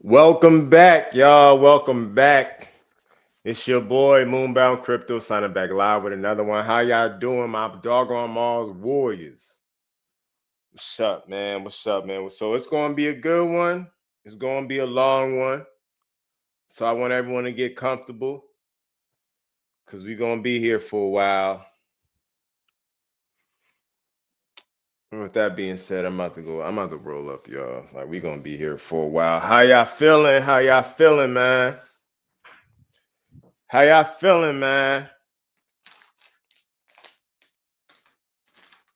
Welcome back, y'all. Welcome back. It's your boy Moonbound Crypto signing back live with another one. How y'all doing, my doggone Mars Warriors? What's up, man? What's up, man? So it's gonna be a good one. It's gonna be a long one. So I want everyone to get comfortable because we're gonna be here for a while. And with that being said, I'm about to go. I'm about to roll up, y'all. Like we're gonna be here for a while. How y'all feeling? How y'all feeling, man? How y'all feeling, man?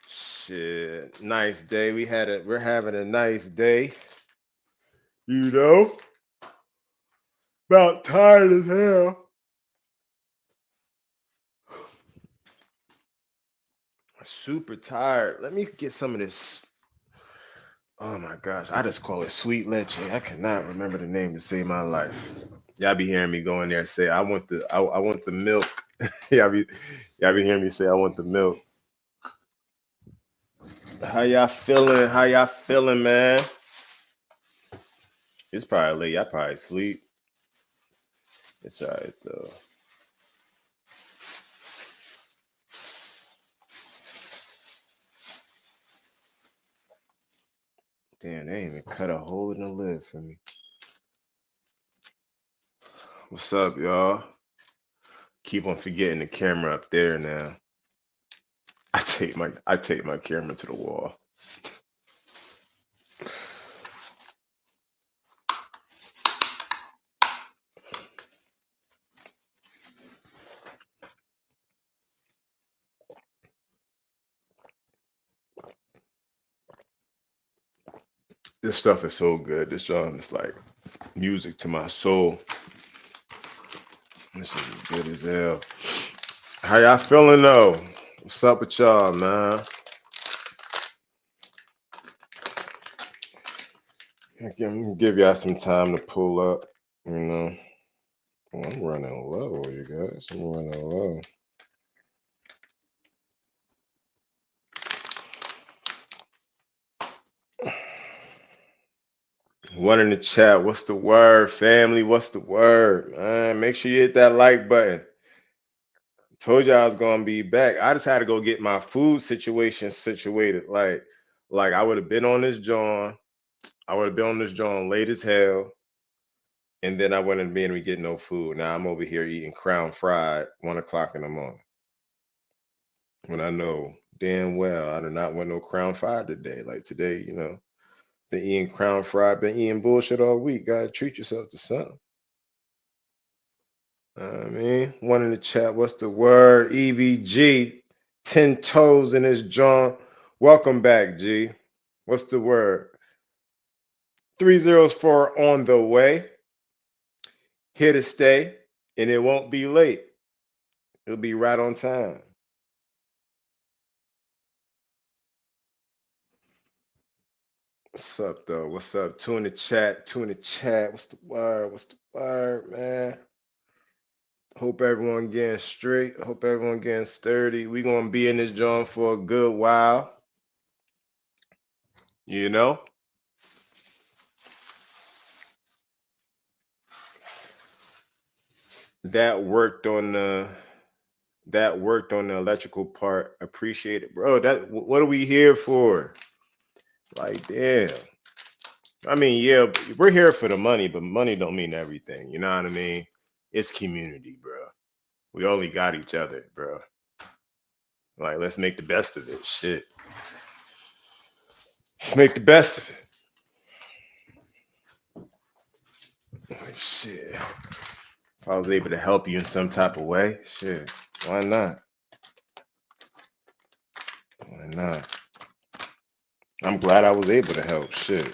Shit, nice day. We're having a nice day. You know, about tired as hell. Super tired. Let me get some of this. Oh my gosh, I just call it sweet leche. I cannot remember the name to save my life. Y'all be hearing me go in there and say, I want the milk. Y'all be hearing me say, I want the milk. How y'all feeling? How y'all feeling, man? It's probably late. Y'all probably sleep. It's alright though. Damn, they ain't even cut a hole in the lid for me. What's up, y'all? Keep on forgetting the camera up there now. I take my camera to the wall. This stuff is so good. This joint is like music to my soul. This is good as hell. How y'all feeling though? What's up with y'all, man? I'm gonna give y'all some time to pull up. You know, I'm running low, you guys. I'm running low. One in the chat. What's the word, family? What's the word, man? Make sure you hit that like button. Told you I was gonna be back. I just had to go get my food situation situated. Like I would have been on this John. I would have been on this John late as hell, and then I wouldn't be able to get no food. Now I'm over here eating Crown Fried 1 o'clock in the morning. When I know damn well I do not want no Crown Fried today. Like today, been eating Crown Fried, been eating bullshit all week. Gotta treat yourself to something. I mean, one in the chat. What's the word? EVG. 10 toes in his John. Welcome back, G. What's the word? 304 on the way. Here to stay. And it won't be late. It'll be right on time. What's up, though? What's up? Two in the chat. Two in the chat. What's the word? What's the word, man? Hope everyone getting straight. Hope everyone getting sturdy. We gonna be in this joint for a good while. You know? That worked on the electrical part. Appreciate it, bro. What are we here for? Like, damn. I mean, yeah, we're here for the money, but money don't mean everything. You know what I mean? It's community, bro. We only got each other, bro. Like, let's make the best of it. Shit. Let's make the best of it. Like, shit. If I was able to help you in some type of way, shit. Why not? Why not? I'm glad I was able to help. Shit.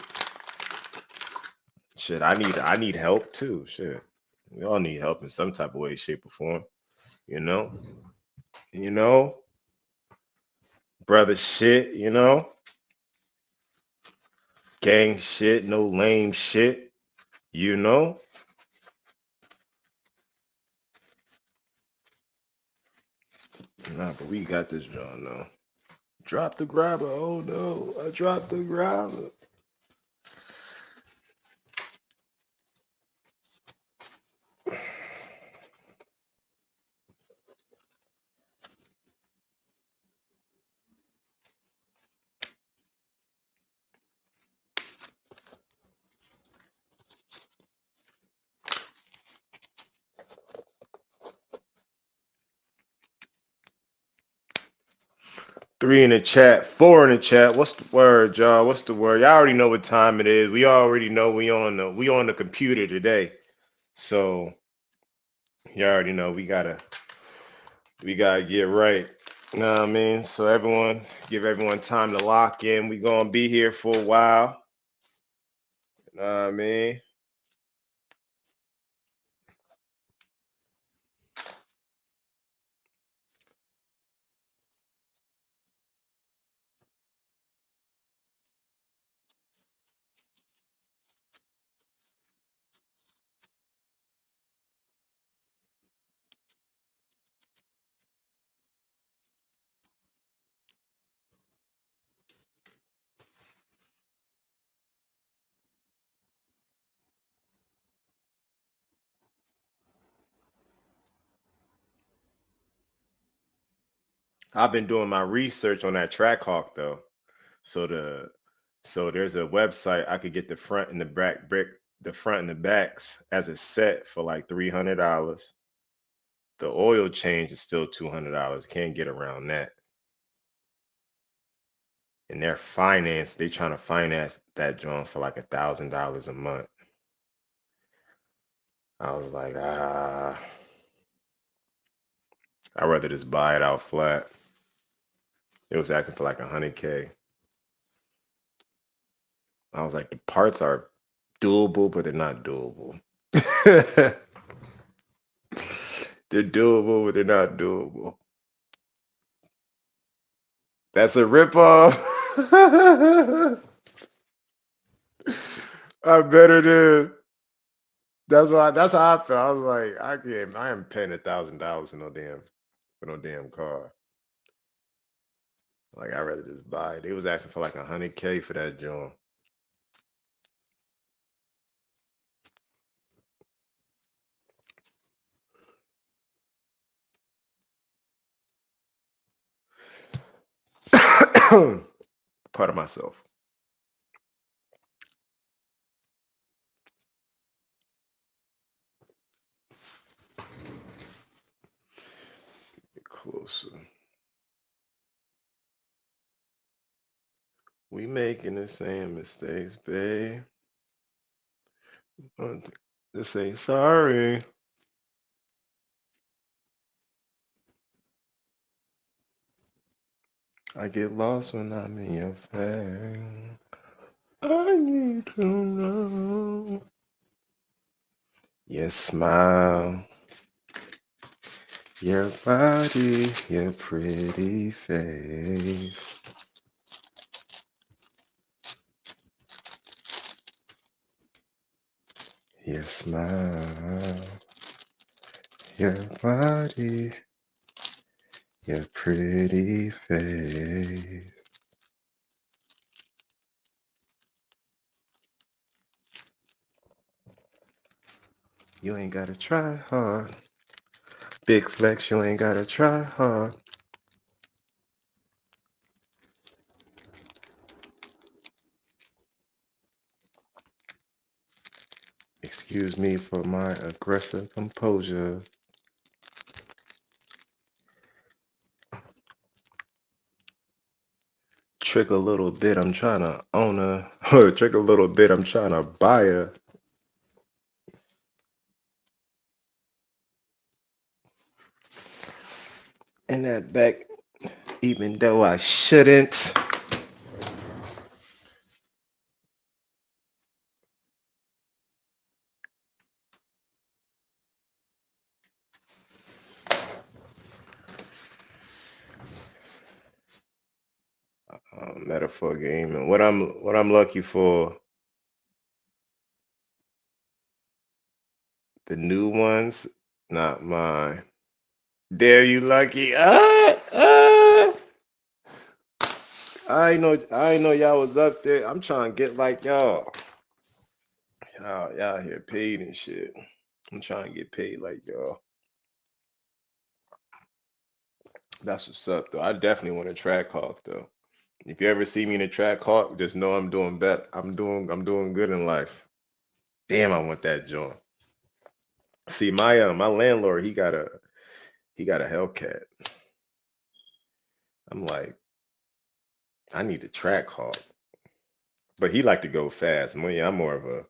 Shit, I need help too. Shit. We all need help in some type of way, shape, or form. You know? You know? Brother shit, Gang shit, no lame shit, you know? Nah, but we got this John though. Drop the grabber. Oh no, I dropped the grabber. 3 in the chat, 4 in the chat. What's the word, y'all? What's the word? Y'all already know what time it is. We already know we on the computer today. So you already know we gotta get right. You know what I mean? So give everyone time to lock in. We gonna be here for a while. You know what I mean? I've been doing my research on that Trackhawk though. So there's a website I could get the front and the back brick, the front and the backs as a set for like $300. The oil change is still $200. Can't get around that. And they trying to finance that joint for like $1,000 a month. I was like, I'd rather just buy it out flat. It was acting for like 100K. I was like, the parts are doable, but they're not doable. They're doable, but they're not doable. That's a ripoff. I bet it is. That's how I felt. I was like, I am paying $1,000 for no damn car. Like I'd rather just buy it. They was asking for like 100K for that joint. Part of myself. Get closer. We making the same mistakes, babe. Just say sorry. I get lost when I'm in your face. I need to know. Your smile, your body, your pretty face. Your smile, your body, your pretty face. You ain't gotta try hard. Big flex, you ain't gotta try hard. Excuse me for my aggressive composure. Trick a little bit, I'm trying to own her. Trick a little bit, I'm trying to buy her. And that back, even though I shouldn't. Metaphor gaming. What I'm lucky for, the new ones, not mine. Dare you lucky. I know y'all was up there. I'm trying to get like y'all. Y'all here paid and shit. I'm trying to get paid like y'all. That's what's up though. I definitely want a track hawk though. If you ever see me in a track hawk, just know I'm doing better. I'm doing good in life. Damn, I want that joint. See, my landlord, he got a Hellcat. I'm like, I need a track hawk, but he like to go fast. I'm more of a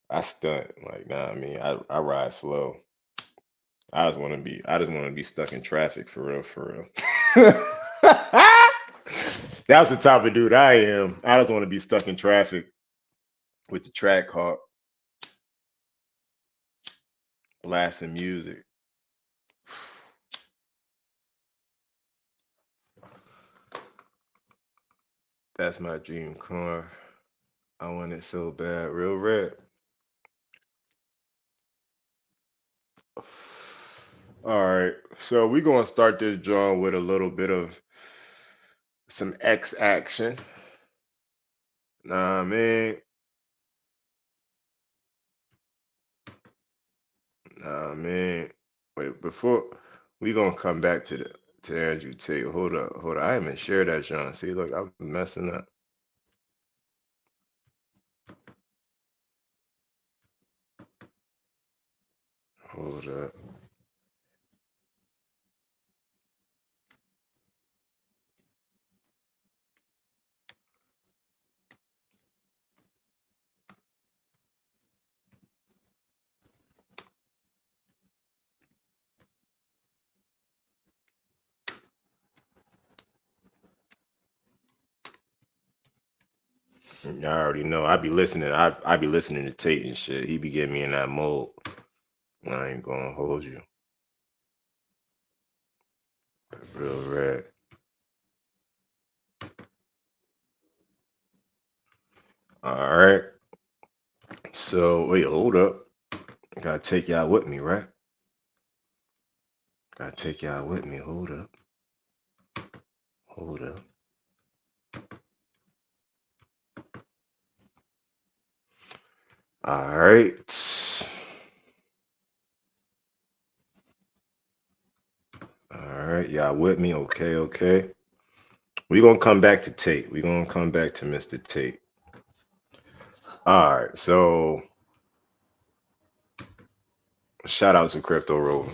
I stunt. Like, nah, I ride slow. I just want to be stuck in traffic for real, for real. That's the type of dude I am. I just want to be stuck in traffic with the track hawk, blasting music. That's my dream car. I want it so bad, real red. All right, so we're gonna start this drawing with a little bit of some X action. Nah, man. Nah, man. Wait, before we gonna come back to Andrew Tate. Hold up. I haven't shared that, John. See, look, I'm messing up. Hold up. I already know. I be listening. I be listening to Tate and shit. He be getting me in that mode. I ain't gonna hold you. Real red. All right. So wait, hold up. Gotta take y'all with me, right? Gotta take y'all with me. Hold up. Hold up. All right. All right. Y'all with me? Okay, okay. We're gonna come back to Tate. We're gonna come back to Mr. Tate. All right. So shout out to Crypto Rover.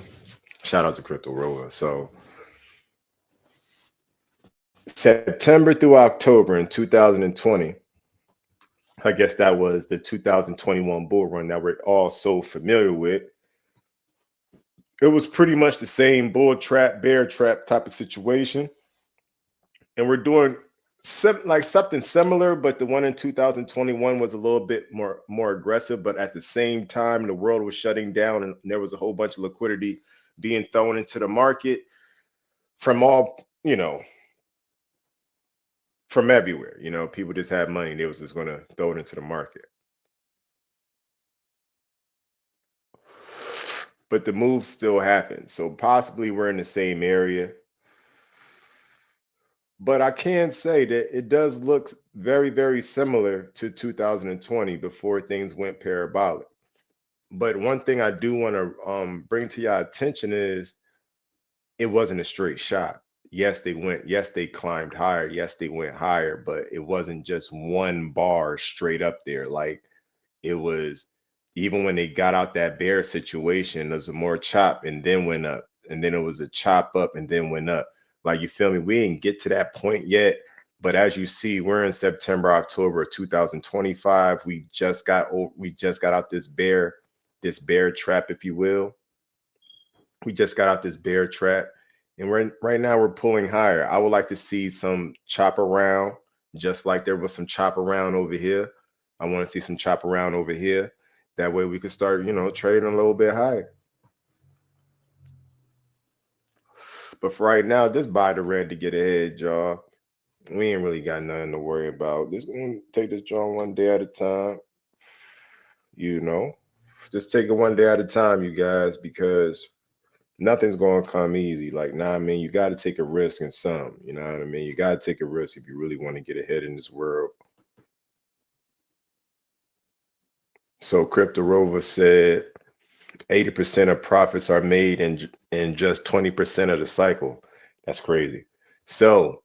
Shout out to Crypto Rover. So September through October in 2020, I guess that was the 2021 bull run that we're all so familiar with. It was pretty much the same bull trap, bear trap type of situation. And we're doing like something similar, but the one in 2021 was a little bit more aggressive. But at the same time, the world was shutting down, and there was a whole bunch of liquidity being thrown into the market from all from everywhere. People just had money; they was just going to throw it into the market. But the move still happened, so possibly we're in the same area. But I can say that it does look very, very similar to 2020 before things went parabolic. But one thing I do want to bring to your attention is it wasn't a straight shot. Yes, they climbed higher. Yes, they went higher, but it wasn't just one bar straight up there. Like it was, even when they got out that bear situation, there was a more chop and then went up. And then it was a chop up and then went up. Like you feel me? We didn't get to that point yet. But as you see, we're in September, October of 2025. We just got out this bear trap, if you will. We just got out this bear trap, and right now we're pulling higher. I would like to see some chop around, just like there was some chop around over here. I want to see some chop around over here. That way we could start, trading a little bit higher. But for right now, just buy the red to get ahead, y'all. We ain't really got nothing to worry about. Just gonna take this joint one day at a time. You know, just take it one day at a time, you guys, because nothing's going to come easy. Like, nah, I mean, you got to take a risk in some. You know what I mean? You got to take a risk if you really want to get ahead in this world. So, Crypto Rover said 80% of profits are made in just 20% of the cycle. That's crazy. So,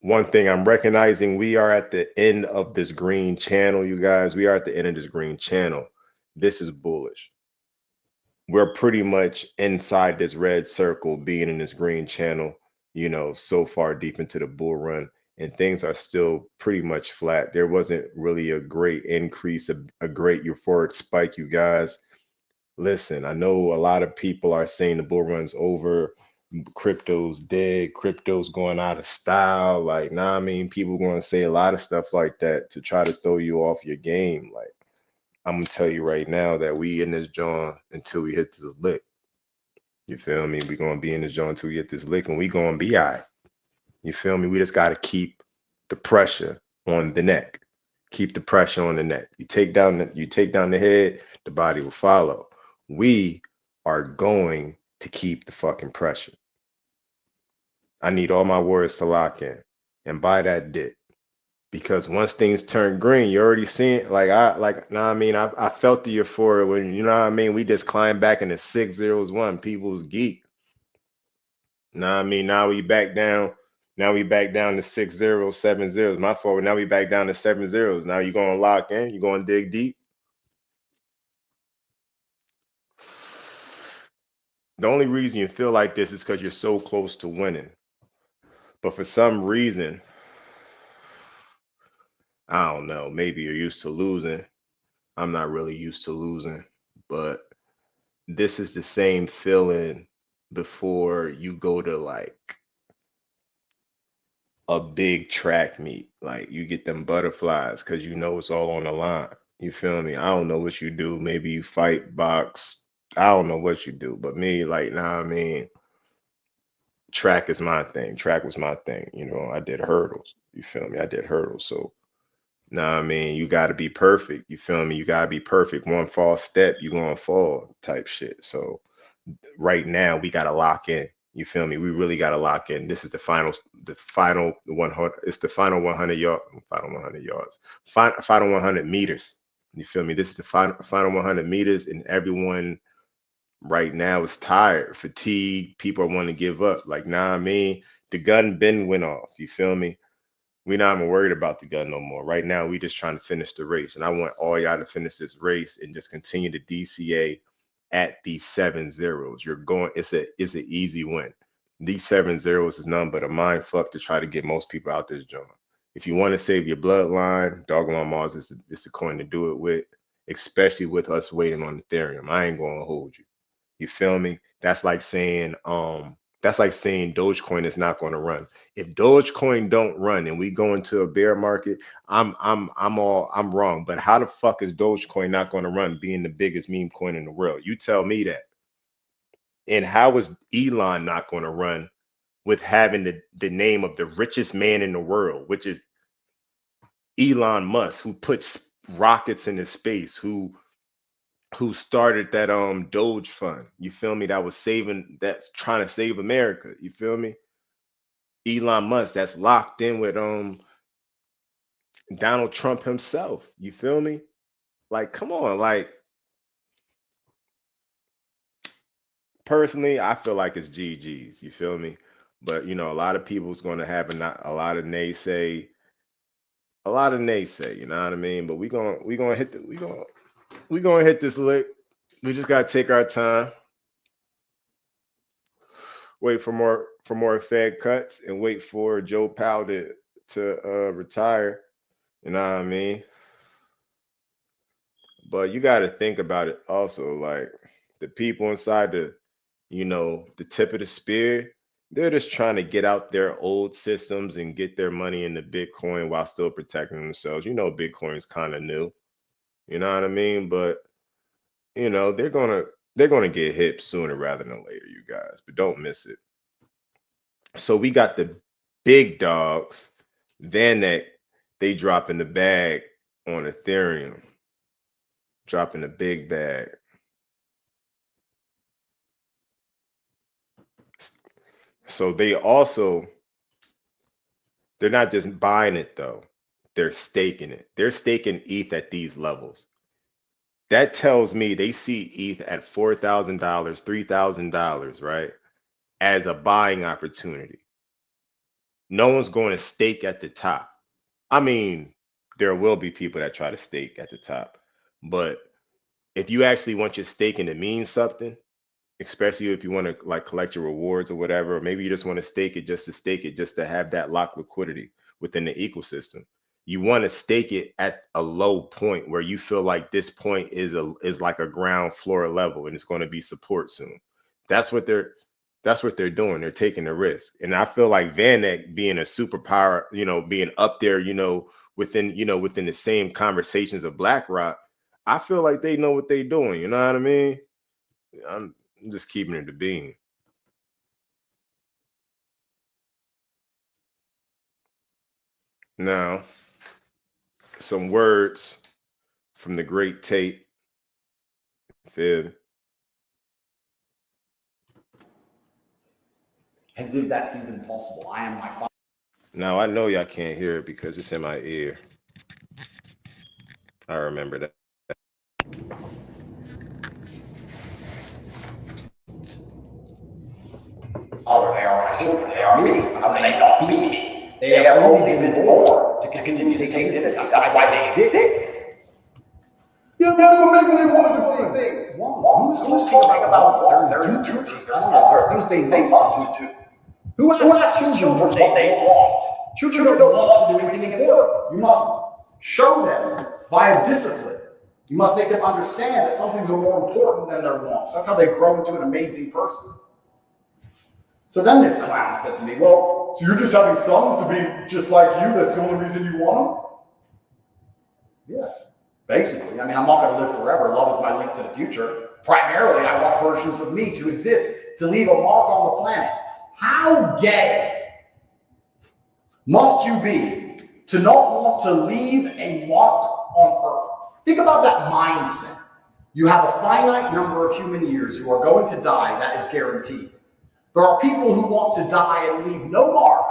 one thing I'm recognizing, we are at the end of this green channel, you guys. We are at the end of this green channel. This is bullish. We're pretty much inside this red circle, being in this green channel, so far deep into the bull run. and things are still pretty much flat. There wasn't really a great increase, a great euphoric spike, you guys. Listen, I know a lot of people are saying the bull run's over, crypto's dead, crypto's going out of style. Like, nah, I mean, people going to say a lot of stuff like that to try to throw you off your game. Like, I'm gonna tell you right now that we in this joint until we hit this lick. You feel me? We gonna be in this joint until we hit this lick, and we gonna be all right. You feel me? We just gotta keep the pressure on the neck. Keep the pressure on the neck. You take down the head, the body will follow. We are going to keep the fucking pressure. I need all my words to lock in and buy that dip. Because once things turn green, you already seen it. Nah, I mean, I felt the euphoria when, you know what I mean, we just climbed back into 601. People's geek. Nah, I mean, now we back down. Now we back down to 60, 70. My fault. Now we back down to 70s. Now you gonna lock in? You gonna dig deep? The only reason you feel like this is because you're so close to winning. But for some reason, I don't know, maybe you're used to losing. I'm not really used to losing, but this is the same feeling before you go to like a big track meet. Like you get them butterflies because you know it's all on the line. You feel me? I don't know what you do. Maybe you fight, box. I don't know what you do. But me, like, nah, I mean, track is my thing. Track was my thing. You know, I did hurdles. You feel me? I did hurdles. So, nah, I mean, you got to be perfect. You feel me? You got to be perfect. One false step, you going to fall type shit. So, right now we got to lock in. You feel me? We really got to lock in. This is the final 100. It's the final 100 final 100 yards, final 100 meters. You feel me? This is the final 100 meters, and everyone right now is tired, fatigued. People want to give up. Like, nah, I mean, the gun been went off. You feel me? We're not even worried about the gun no more. Right now, we just trying to finish the race. And I want all y'all to finish this race and just continue to DCA at these 7 zeros. You're going, it's an easy win. These 7 zeros is none but a mind fuck to try to get most people out this joint. If you want to save your bloodline, Dogelon Mars is the coin to do it with, especially with us waiting on Ethereum. I ain't gonna hold you. You feel me? That's like saying Dogecoin is not going to run. If Dogecoin don't run and we go into a bear market, I'm wrong. But how the fuck is Dogecoin not going to run being the biggest meme coin in the world? You tell me that. And how is Elon not going to run with having the name of the richest man in the world, which is Elon Musk, who puts rockets into space, who started that Doge fund. You feel me? That's trying to save America. You feel me? Elon Musk that's locked in with Donald Trump himself. You feel me? Like, come on. Like, personally, I feel like it's GG's. You feel me? But you know, a lot of people's going to have a lot of naysay, a lot of naysay. You know what I mean? But we gonna hit this lick. We just gotta take our time, wait for more Fed cuts, and wait for Joe Powell to retire. You know what I mean? But you got to think about it also. Like the people inside the tip of the spear, they're just trying to get out their old systems and get their money into Bitcoin while still protecting themselves. You know, Bitcoin's kind of new. You know what I mean? But you know, they're gonna get hit sooner rather than later, you guys. But don't miss it. So we got the big dogs, Vanek, they dropping the bag on Ethereum, dropping the big bag. So they're not just buying it though. They're staking it. They're staking ETH at these levels. That tells me they see ETH at $4,000, $3,000, right? As a buying opportunity. No one's going to stake at the top. I mean, there will be people that try to stake at the top, but if you actually want your staking to mean something, especially if you want to like collect your rewards or whatever, or maybe you just want to stake it just to stake it, just to have that lock liquidity, within the ecosystem. You want to stake it at a low point where you feel like this point is like a ground floor level and it's going to be support soon. That's what they're doing. They're taking a risk. And I feel like Van Eck being a superpower, being up there, within the same conversations of BlackRock, I feel like they know what they're doing. You know what I mean? I'm just keeping it a bean. Now, some words from the great Tate. Fib. As if that's even possible. I am my father. Now I know y'all can't hear it because it's in my ear. I remember that. Father, they are my children. They are me. How can they not be me? They have only been born to continue to take this. That's why they exist. Yeah, but maybe they want to do things. Who's talking about what? There's duties. There's honors. There's things they must do. Who asks children what they want? Children don't want to do anything important. You must show them via discipline. You must make them understand that some things are more important than their wants. That's how they grow into an amazing person. So then this clown said to me, well, so you're just having sons to be just like you? That's the only reason you want them? Yeah, basically. I mean, I'm not going to live forever. Love is my link to the future. Primarily, I want versions of me to exist, to leave a mark on the planet. How gay must you be to not want to leave a mark on Earth? Think about that mindset. You have a finite number of human years. You are going to die. That is guaranteed. There are people who want to die and leave no mark.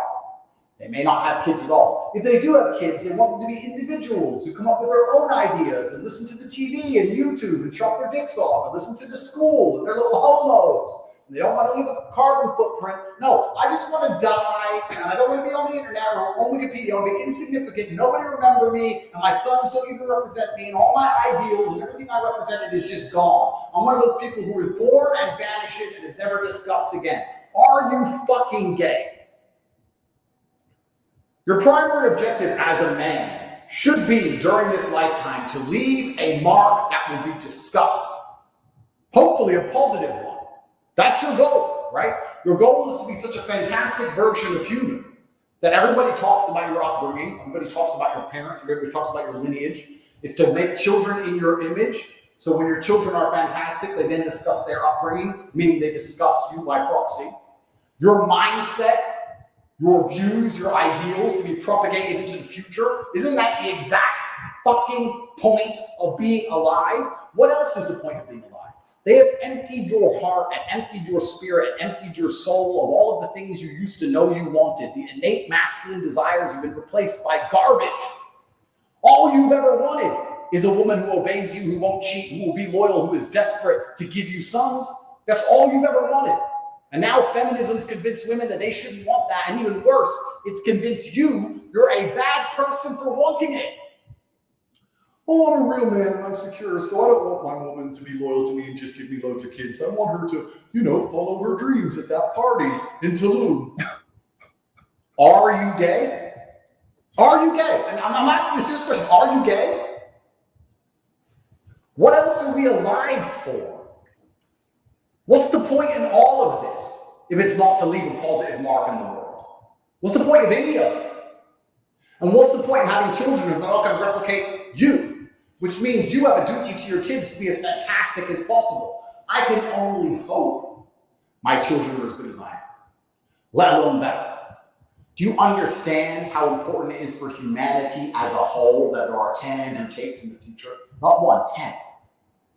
They may not have kids at all. If they do have kids, they want them to be individuals who come up with their own ideas and listen to the TV and YouTube and chop their dicks off and listen to the school and their little homos. They don't want to leave a carbon footprint. No, I just want to die, and I don't want to be on the internet or on Wikipedia. I want to be insignificant. Nobody remember me, and my sons don't even represent me, and all my ideals and everything I represented is just gone. I'm one of those people who is born and vanishes and is never discussed again. Are you fucking gay? Your primary objective as a man should be, during this lifetime, to leave a mark that will be discussed. Hopefully a positive one. That's your goal, right? Your goal is to be such a fantastic version of human that everybody talks about your upbringing, everybody talks about your parents, everybody talks about your lineage, is to make children in your image. So when your children are fantastic, they then discuss their upbringing, meaning they discuss you by proxy. Your mindset, your views, your ideals to be propagated into the future. Isn't that the exact fucking point of being alive? What else is the point of being alive? They have emptied your heart and emptied your spirit and emptied your soul of all of the things you used to know you wanted. The innate masculine desires have been replaced by garbage. All you've ever wanted is a woman who obeys you, who won't cheat, who will be loyal, who is desperate to give you sons. That's all you've ever wanted. And now feminism's convinced women that they shouldn't want that. And even worse, it's convinced you're a bad person for wanting it. Oh, I'm a real man and I'm secure, so I don't want my woman to be loyal to me and just give me loads of kids. I want her to, follow her dreams at that party in Tulum. Are you gay? Are you gay? And I'm asking you a serious question. Are you gay? What else are we alive for? What's the point in all of this if it's not to leave a positive mark in the world? What's the point of any of it? And what's the point in having children if they're not going to replicate you? Which means you have a duty to your kids to be as fantastic as possible. I can only hope my children are as good as I am, let alone better. Do you understand how important it is for humanity as a whole that there are 10 Andrew Tates in the future? Not 1, 10.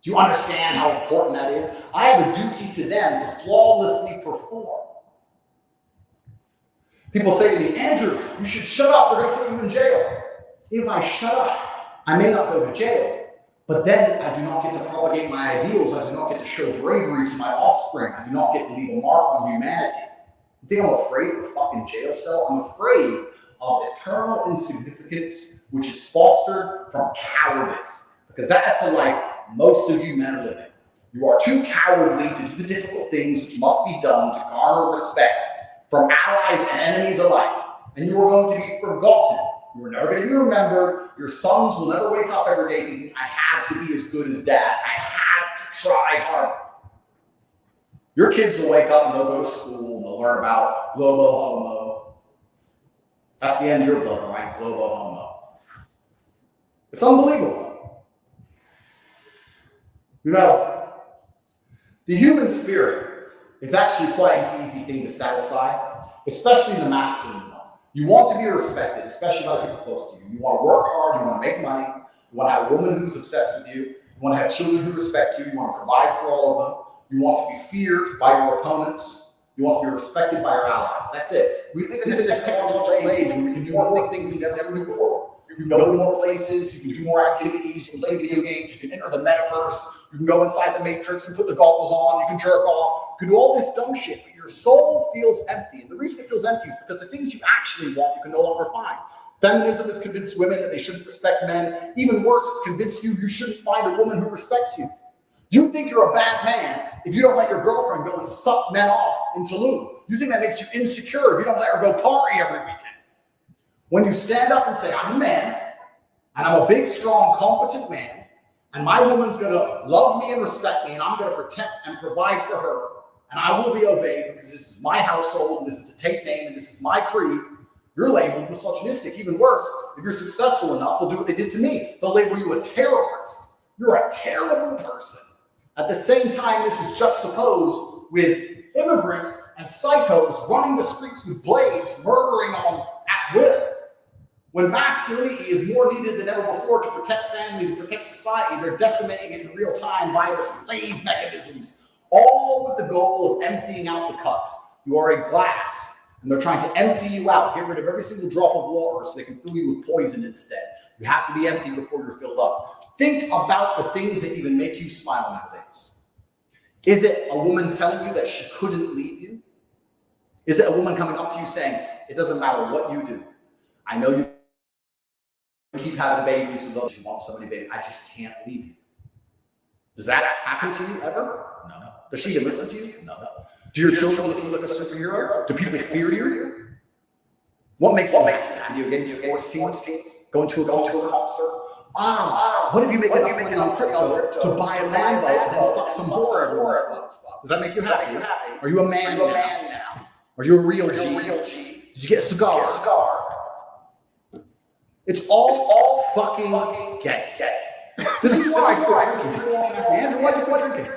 Do you understand how important that is? I have a duty to them to flawlessly perform. People say to me, Andrew, you should shut up. They're going to put you in jail. If I shut up, I may not go to jail, but then I do not get to propagate my ideals. I do not get to show bravery to my offspring. I do not get to leave a mark on humanity. You think I'm afraid of a fucking jail cell? I'm afraid of eternal insignificance, which is fostered from cowardice, because that is the life most of you men are living. You are too cowardly to do the difficult things which must be done to garner respect from allies and enemies alike. and you are going to be forgotten. You are never going to be remembered. Your sons will never wake up every day thinking, I have to be as good as dad. I have to try harder. Your kids will wake up and they'll go to school and they'll learn about globo homo. That's the end of your bloodline, globo homo. It's unbelievable. You know, the human spirit is actually quite an easy thing to satisfy, especially in the masculine realm. You want to be respected, especially by the people close to you. You want to work hard, you want to make money, you want to have a woman who's obsessed with you, you want to have children who respect you, you want to provide for all of them, you want to be feared by your opponents, you want to be respected by your allies. That's it. We live in this technological age where we can do more things than we've never done before. You can go to more places, you can do more activities, you can play video games, you can enter the metaverse, you can go inside the Matrix and put the goggles on, you can jerk off, you can do all this dumb shit, but your soul feels empty. And the reason it feels empty is because the things you actually want, you can no longer find. Feminism has convinced women that they shouldn't respect men. Even worse, it's convinced you you shouldn't find a woman who respects you. You think you're a bad man if you don't let your girlfriend go and suck men off in Tulum. You think that makes you insecure if you don't let her go party every weekend. When you stand up and say, I'm a man, and I'm a big, strong, competent man, and my woman's going to love me and respect me, and I'm going to protect and provide for her, and I will be obeyed because this is my household, and this is the Tate name, and this is my creed, you're labeled misogynistic. Even worse, if you're successful enough, they'll do what they did to me. They'll label you a terrorist. You're a terrible person. At the same time, this is juxtaposed with immigrants and psychos running the streets with blades, murdering at will. When masculinity is more needed than ever before to protect families and protect society, they're decimating it in real time via the slave mechanisms, all with the goal of emptying out the cups. You are a glass, and they're trying to empty you out, get rid of every single drop of water so they can fill you with poison instead. You have to be empty before you're filled up. Think about the things that even make you smile nowadays. Is it a woman telling you that she couldn't leave you? Is it a woman coming up to you saying, it doesn't matter what you do. I know you keep having babies with others, you want so many babies, I just can't leave you. Does that happen to you ever? No. Does she even listen to you? No. Do your children look at you like a superhero? Do people fear you? What makes you happy? Video games, sports teams, going to a concert? What if you make enough money on crypto to buy a Lambo and then fuck some whore every once in a while? Does that make you happy? Are you a man now? Are you a real G? Did you get a cigar? It's all fucking gay. This is why I quit drinking. People often ask me, Andrew, why'd you quit drinking?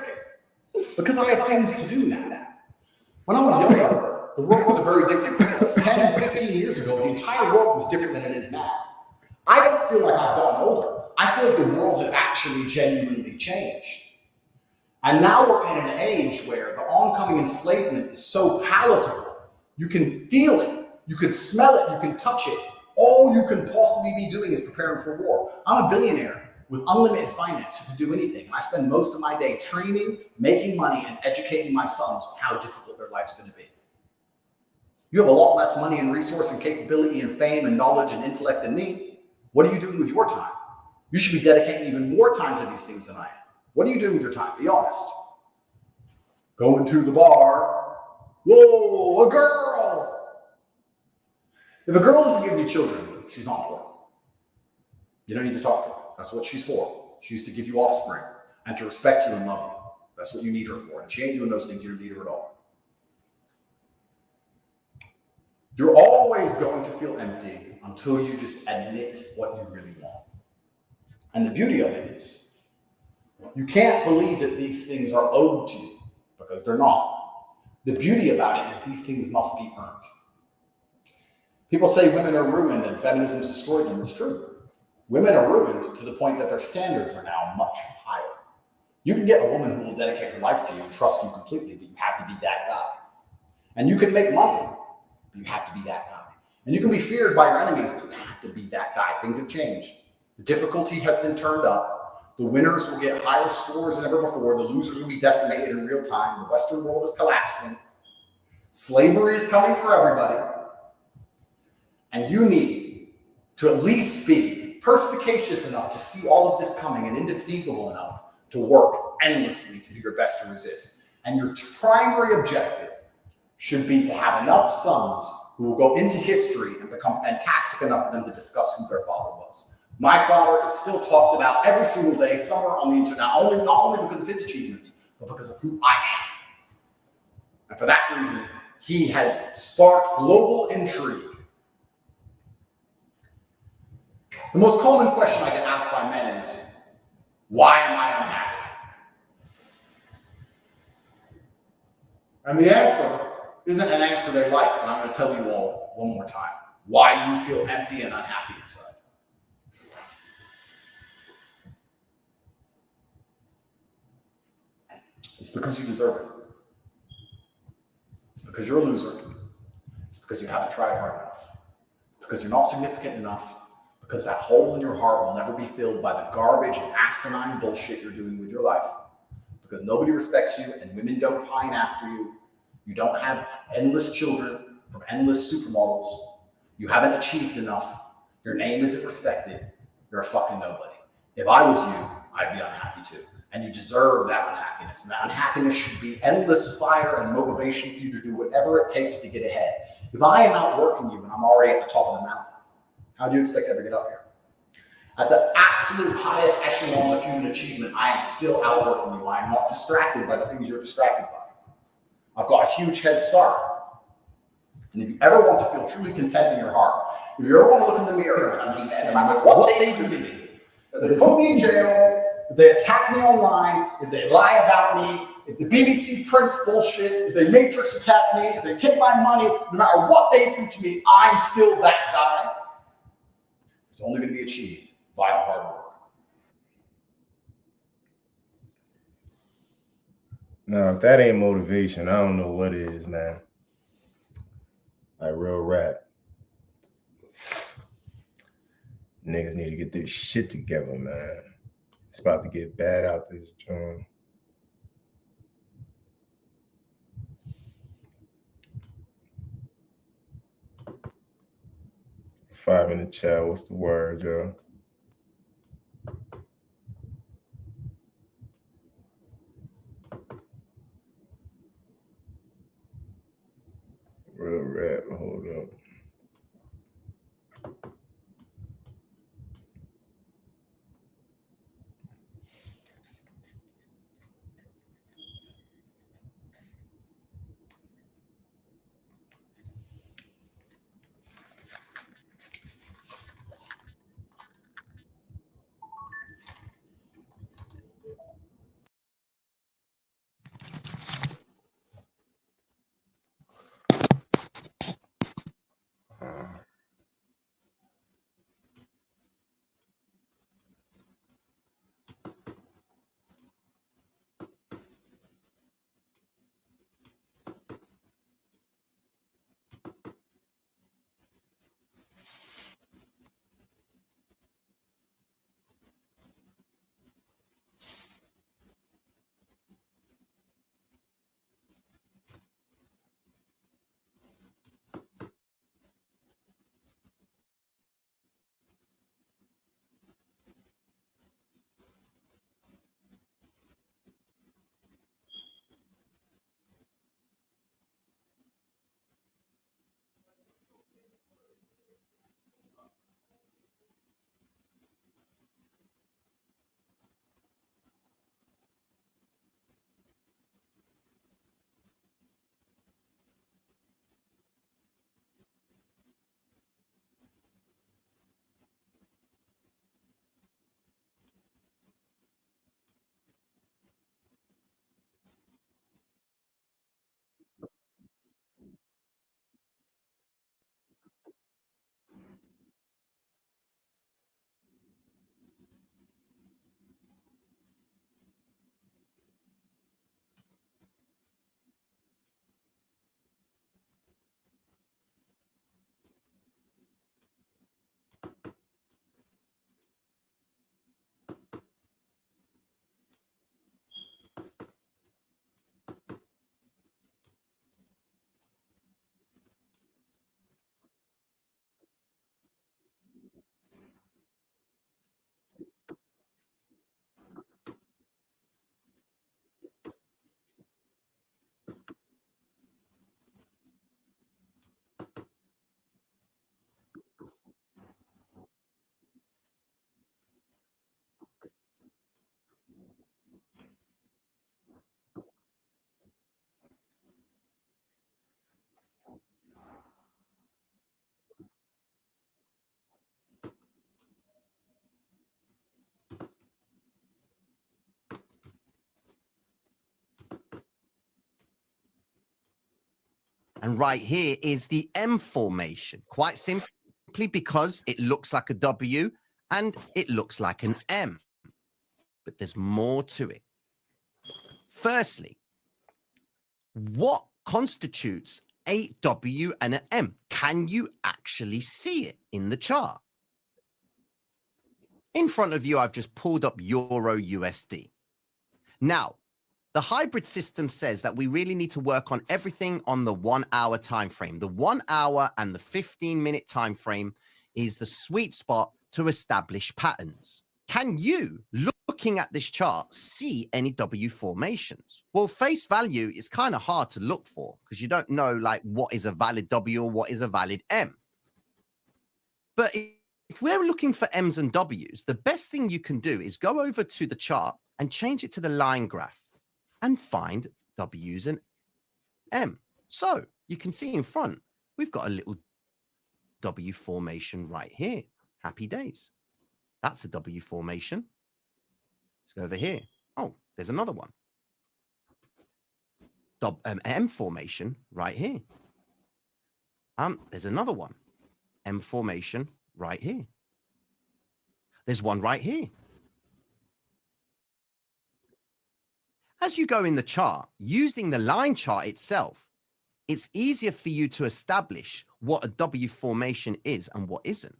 Because I have things to do now. When I was younger, the world was a very different place. 10, 15 years ago, the entire world was different than it is now. I don't feel like I've gotten older. I feel like the world has actually genuinely changed. And now we're in an age where the oncoming enslavement is so palatable. You can feel it, you can smell it, you can touch it. All you can possibly be doing is preparing for war. I'm a billionaire with unlimited finance who can do anything. And I spend most of my day training, making money, and educating my sons on how difficult their life's going to be. You have a lot less money and resource and capability and fame and knowledge and intellect than me. What are you doing with your time? You should be dedicating even more time to these things than I am. What are you doing with your time? Be honest. Going to the bar. Whoa, a girl. If a girl isn't giving you children, she's not important. You don't need to talk to her. That's what she's for. She's to give you offspring and to respect you and love you. That's what you need her for. If she ain't doing those things, you don't need her at all. You're always going to feel empty until you just admit what you really want. And the beauty of it is, you can't believe that these things are owed to you because they're not. The beauty about it is these things must be earned. People say women are ruined and feminism has destroyed them. It's true. Women are ruined to the point that their standards are now much higher. You can get a woman who will dedicate her life to you and trust you completely, but you have to be that guy. And you can make money, but you have to be that guy. And you can be feared by your enemies, but you have to be that guy. Things have changed. The difficulty has been turned up. The winners will get higher scores than ever before. The losers will be decimated in real time. The Western world is collapsing. Slavery is coming for everybody. And you need to at least be perspicacious enough to see all of this coming and indefatigable enough to work endlessly to do your best to resist. And your primary objective should be to have enough sons who will go into history and become fantastic enough for them to discuss who their father was. My father is still talked about every single day somewhere on the internet, not only because of his achievements, but because of who I am. And for that reason, he has sparked global intrigue. The most common question I get asked by men is, why am I unhappy? And the answer isn't an answer they like, but I'm going to tell you all one more time why you feel empty and unhappy inside. It's because you deserve it. It's because you're a loser. It's because you haven't tried hard enough. It's because you're not significant enough. Because that hole in your heart will never be filled by the garbage and asinine bullshit you're doing with your life. Because nobody respects you and women don't pine after you. You don't have endless children from endless supermodels. You haven't achieved enough. Your name isn't respected. You're a fucking nobody. If I was you, I'd be unhappy too. And you deserve that unhappiness. And that unhappiness should be endless fire and motivation for you to do whatever it takes to get ahead. If I am outworking you and I'm already at the top of the mountain, how do you expect to ever get up here? At the absolute highest echelons of human achievement, I am still outworking you. I am not distracted by the things you're distracted by. I've got a huge head start. And if you ever want to feel truly content in your heart, if you ever want to look in the mirror and understand what they do to me, if they put me in jail, if they attack me online, if they lie about me, if the BBC prints bullshit, if they matrix attack me, if they take my money, no matter what they do to me, I'm still that guy. It's only going to be achieved via hard work. Now, if that ain't motivation, I don't know what is, man. Like real rap. Niggas need to get this shit together, man. It's about to get bad out this joint. Five in the chat. What's the word, yo? Real rap. Hold up. And right here is the M formation, quite simply because it looks like a W and it looks like an M. But there's more to it. Firstly, what constitutes a W and an M? Can you actually see it in the chart? In front of you, I've just pulled up Euro USD. Now, the hybrid system says that we really need to work on everything on the 1 hour time frame. The 1 hour and the 15-minute time frame is the sweet spot to establish patterns. Can you, looking at this chart, see any W formations? Well, face value is kind of hard to look for because you don't know like what is a valid W or what is a valid M. But if we're looking for M's and W's, the best thing you can do is go over to the chart and change it to the line graph and find W's and M. So you can see in front, we've got a little W formation right here. Happy days. That's a W formation. Let's go over here. Oh, there's another one. M formation right here. There's another one. M formation right here. There's one right here. As you go in the chart, using the line chart itself, it's easier for you to establish what a W formation is and what isn't.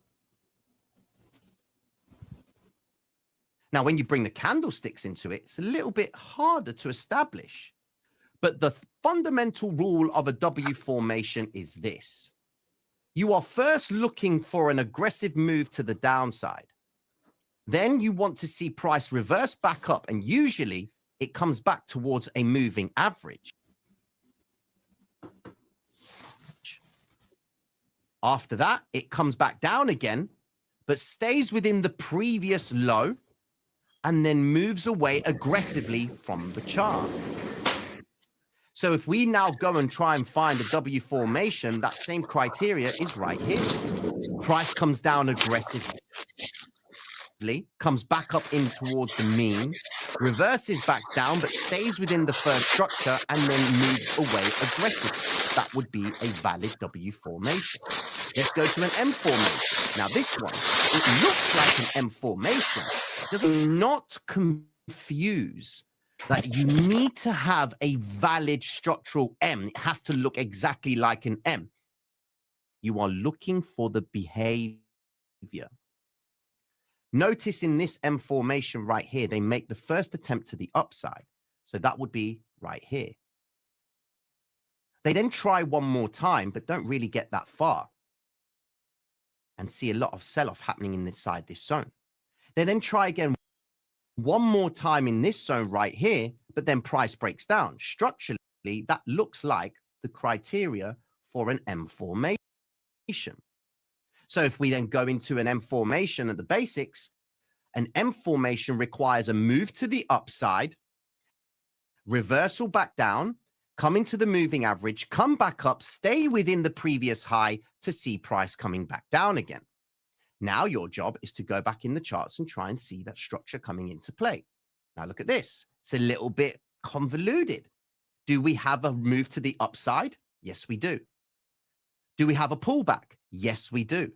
Now, when you bring the candlesticks into it, it's a little bit harder to establish. But the fundamental rule of a W formation is this. You are first looking for an aggressive move to the downside. Then you want to see price reverse back up, and usually it comes back towards a moving average. After that, it comes back down again, but stays within the previous low and then moves away aggressively from the chart. So if we now go and try and find a W formation, that same criteria is right here. Price comes down aggressively, comes back up in towards the mean, reverses back down, but stays within the first structure and then moves away aggressively. That would be a valid W formation. Let's go to an M formation. Now this one, it looks like an M formation. Does not confuse that you need to have a valid structural M. It has to look exactly like an M. You are looking for the behavior. Notice in this M formation right here, they make the first attempt to the upside. So that would be right here. They then try one more time, but don't really get that far and see a lot of sell-off happening inside this zone. They then try again one more time in this zone right here, but then price breaks down. Structurally, that looks like the criteria for an M formation. So if we then go into an M formation at the basics, an M formation requires a move to the upside, reversal back down, come into the moving average, come back up, stay within the previous high to see price coming back down again. Now your job is to go back in the charts and try and see that structure coming into play. Now look at this. It's a little bit convoluted. Do we have a move to the upside? Yes, we do. Do we have a pullback? Yes, we do.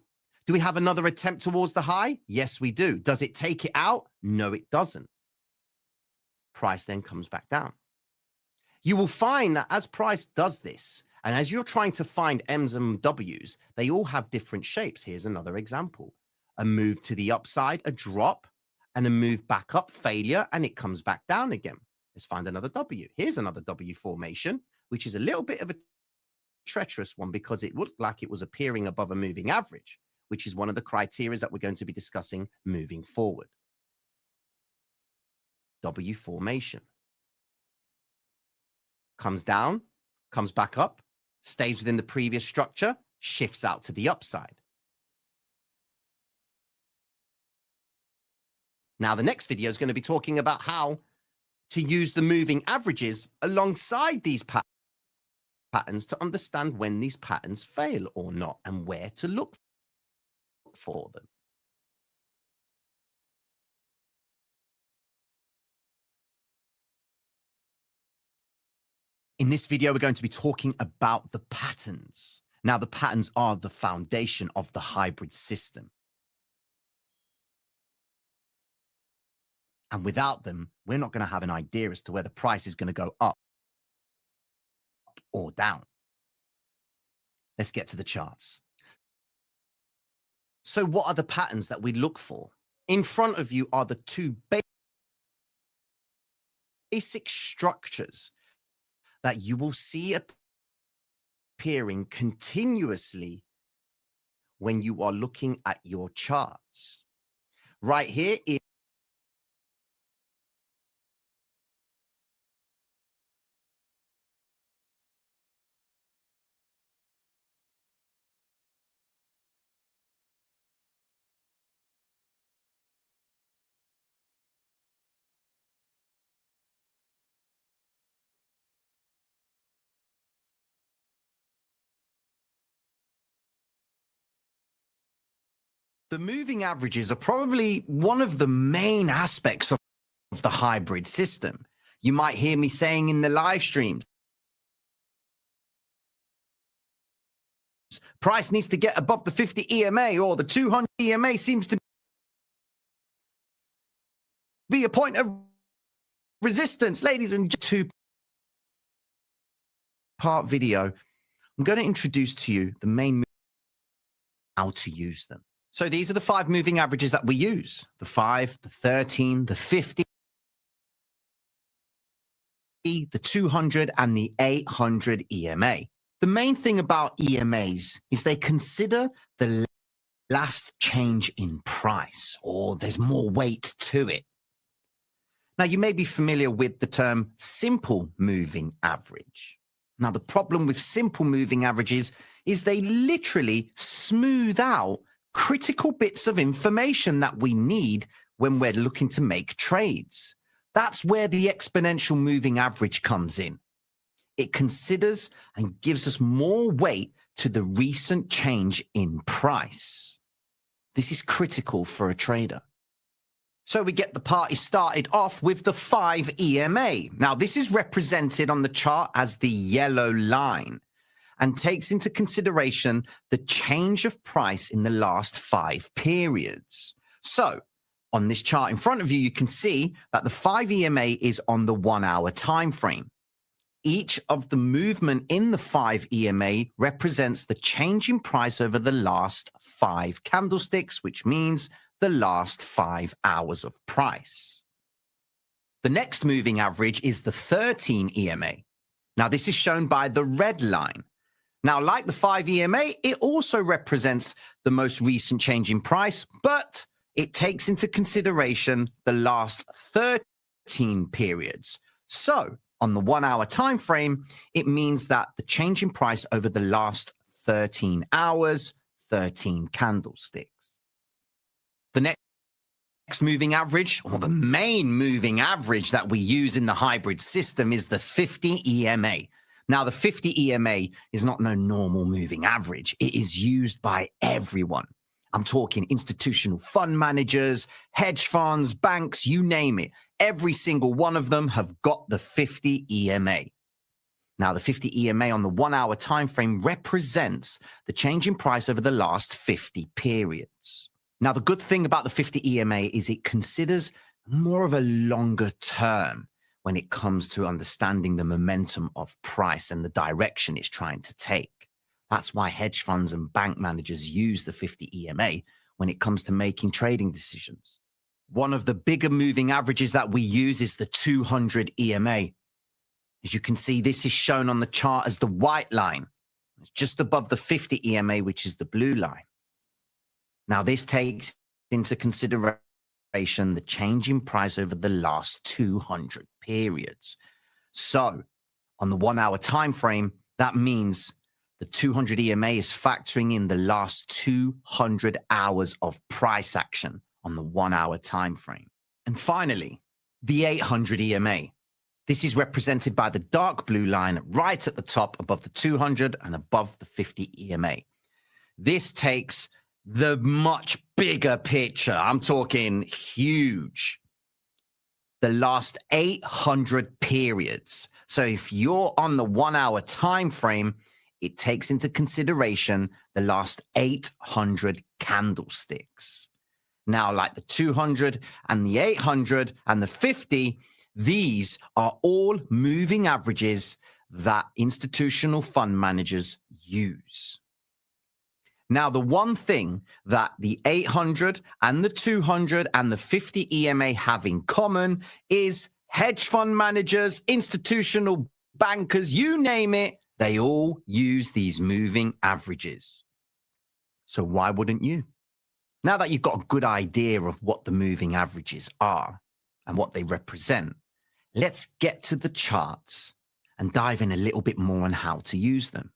Do we have another attempt towards the high? Yes, we do. Does it take it out? No, it doesn't. Price then comes back down. You will find that as price does this, and as you're trying to find M's and W's, they all have different shapes. Here's another example. A move to the upside, a drop, and a move back up, failure, and it comes back down again. Let's find another W. Here's another W formation, which is a little bit of a treacherous one because it looked like it was appearing above a moving average, which is one of the criteria that we're going to be discussing moving forward. W formation. Comes down, comes back up, stays within the previous structure, shifts out to the upside. Now, the next video is going to be talking about how to use the moving averages alongside these patterns to understand when these patterns fail or not and where to look for them. In this video, we're going to be talking about the patterns. Now, the patterns are the foundation of the hybrid system. And without them, we're not going to have an idea as to where the price is going to go up or down. Let's get to the charts. So what are the patterns that we look for? In front of you are the two basic structures that you will see appearing continuously when you are looking at your charts. Right here is the moving averages are probably one of the main aspects of the hybrid system. You might hear me saying in the live streams, price needs to get above the 50 EMA, or the 200 EMA seems to be a point of resistance. Ladies and gentlemen, two-part video, I'm going to introduce to you the main how to use them. So these are the 5 moving averages that we use: the 5, the 13, the 50, the 200, and the 800 EMA. The main thing about EMAs is they consider the last change in price, or there's more weight to it. Now, you may be familiar with the term simple moving average. Now, the problem with simple moving averages is they literally smooth out critical bits of information that we need when we're looking to make trades. That's where the exponential moving average comes in. It considers and gives us more weight to the recent change in price. This is critical for a trader. So we get the party started off with the 5 EMA. Now, this is represented on the chart as the yellow line and takes into consideration the change of price in the last 5 periods. So on this chart in front of you, you can see that the 5 EMA is on the 1 hour time frame. Each of the movement in the 5 EMA represents the change in price over the last 5 candlesticks, which means the last 5 hours of price. The next moving average is the 13 EMA. Now, this is shown by the red line. Now, like the 5 EMA, it also represents the most recent change in price, but it takes into consideration the last 13 periods. So on the 1 hour time frame, it means that the change in price over the last 13 hours, 13 candlesticks. The next moving average, or the main moving average that we use in the hybrid system, is the 50 EMA. Now, the 50 EMA is not no normal moving average. It is used by everyone. I'm talking institutional fund managers, hedge funds, banks, you name it. Every single one of them have got the 50 EMA. Now, the 50 EMA on the 1 hour time frame represents the change in price over the last 50 periods. Now, the good thing about the 50 EMA is it considers more of a longer term when it comes to understanding the momentum of price and the direction it's trying to take. That's why hedge funds and bank managers use the 50 EMA when it comes to making trading decisions. One of the bigger moving averages that we use is the 200 EMA. As you can see, this is shown on the chart as the white line. It's just above the 50 EMA, which is the blue line. Now, this takes into consideration the change in price over the last 200 periods. So on the 1 hour time frame, that means the 200 EMA is factoring in the last 200 hours of price action on the 1 hour time frame. And finally, the 800 EMA. This is represented by the dark blue line right at the top above the 200 and above the 50 EMA. This takes the much bigger picture. I'm talking huge. the last 800 periods. So if you're on the 1 hour time frame, it takes into consideration the last 800 candlesticks. Now, like the 200 and the 800 and the 50, these are all moving averages that institutional fund managers use. Now, the one thing that the 800 and the 200 and the 50 EMA have in common is hedge fund managers, institutional bankers, you name it, they all use these moving averages. So why wouldn't you? Now that you've got a good idea of what the moving averages are and what they represent, let's get to the charts and dive in a little bit more on how to use them.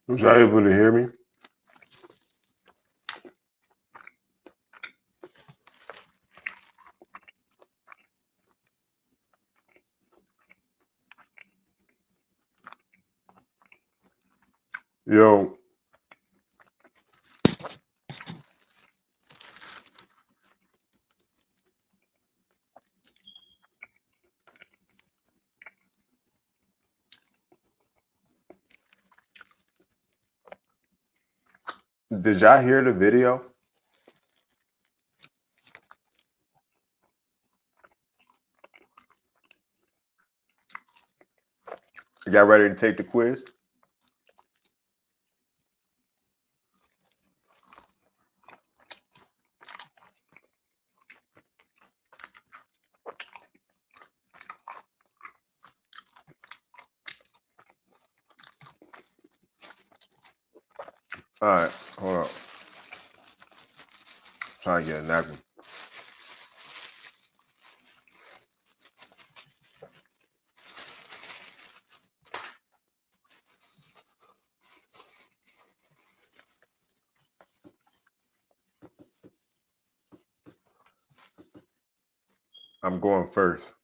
Was y'all able to hear me? Yo, did y'all hear the video? Y'all ready to take the quiz? All right, hold on. Trying to get a napkin. I'm going first.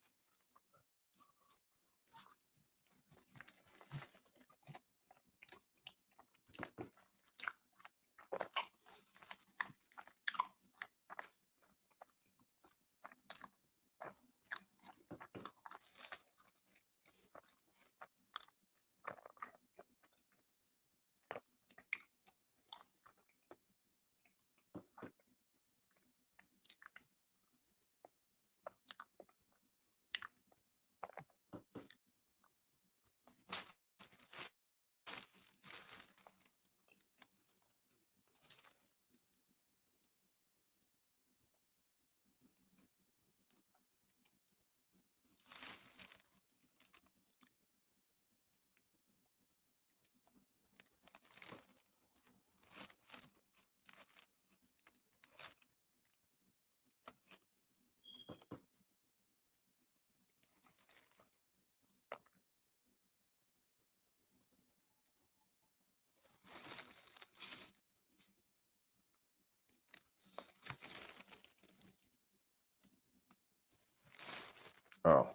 Oh.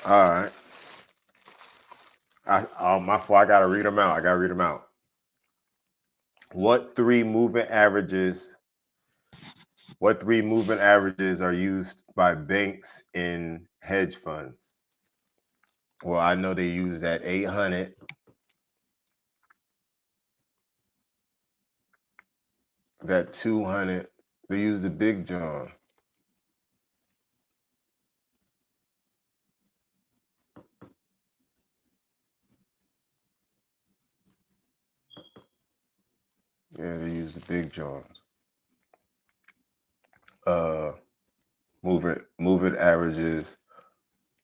All right. My fault. I gotta read them out. I gotta read them out. What three moving averages? What three moving averages are used by banks in hedge funds? Well, I know they use that 800, that 200. They use the big John. Yeah, they use the big Johns. Moving averages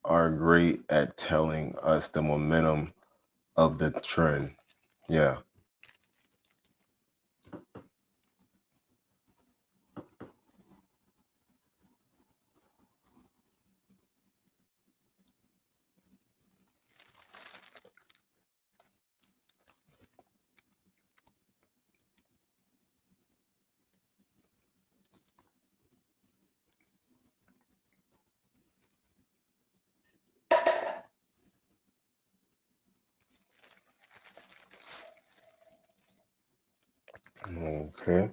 are great at telling us the momentum of the trend. Yeah. Okay.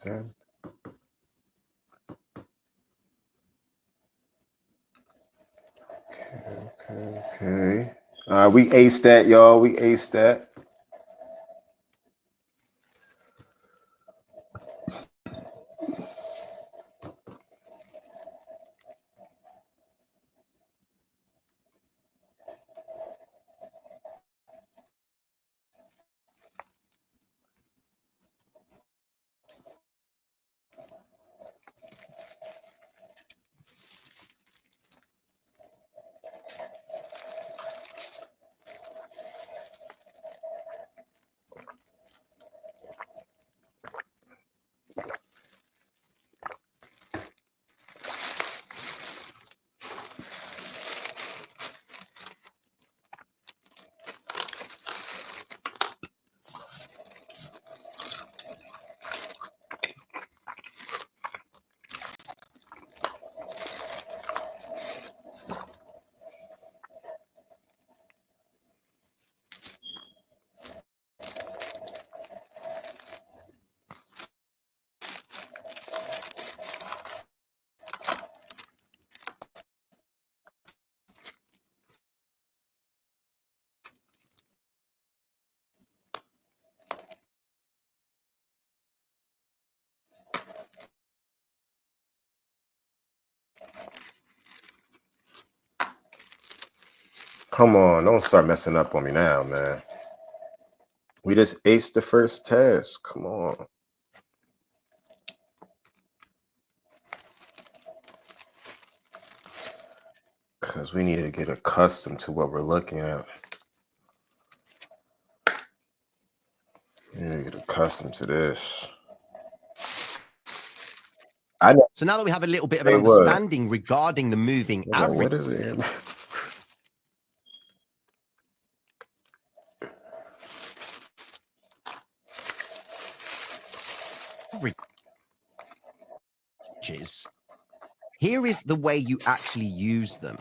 Okay. We aced that, y'all. We aced that. Come on, don't start messing up on me now, man. We just aced the first test. Come on. Because we need to get accustomed to what we're looking at. We need to get accustomed to this. So now that we have a little bit of an understanding regarding the moving average. What is it? averages, here is the way you actually use them.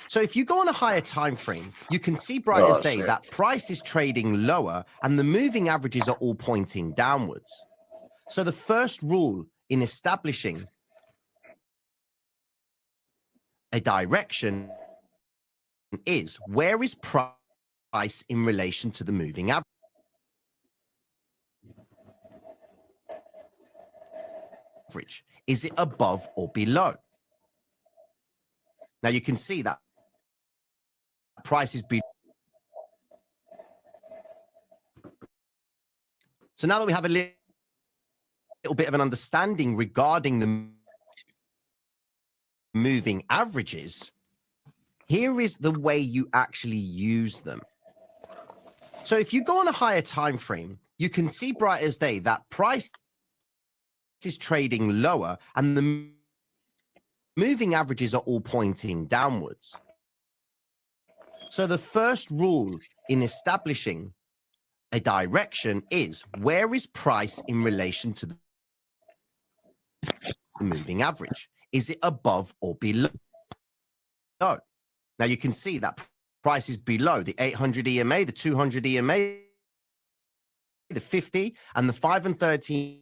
So if you go on a higher time frame, you can see bright as day that price is trading lower and the moving averages are all pointing downwards. So the first rule in establishing a direction is, where is price in relation to the moving average? Is it above or below? Now you can see that price is below. So now that we have a little bit of an understanding regarding the moving averages, here is the way you actually use them. So if you go on a higher time frame, you can see bright as day that price is trading lower and the moving averages are all pointing downwards. So the first rule in establishing a direction is, where is price in relation to the moving average? Is it above or below? Now you can see that price is below the 800 EMA, the 200 EMA, the 50, and the 5 and 13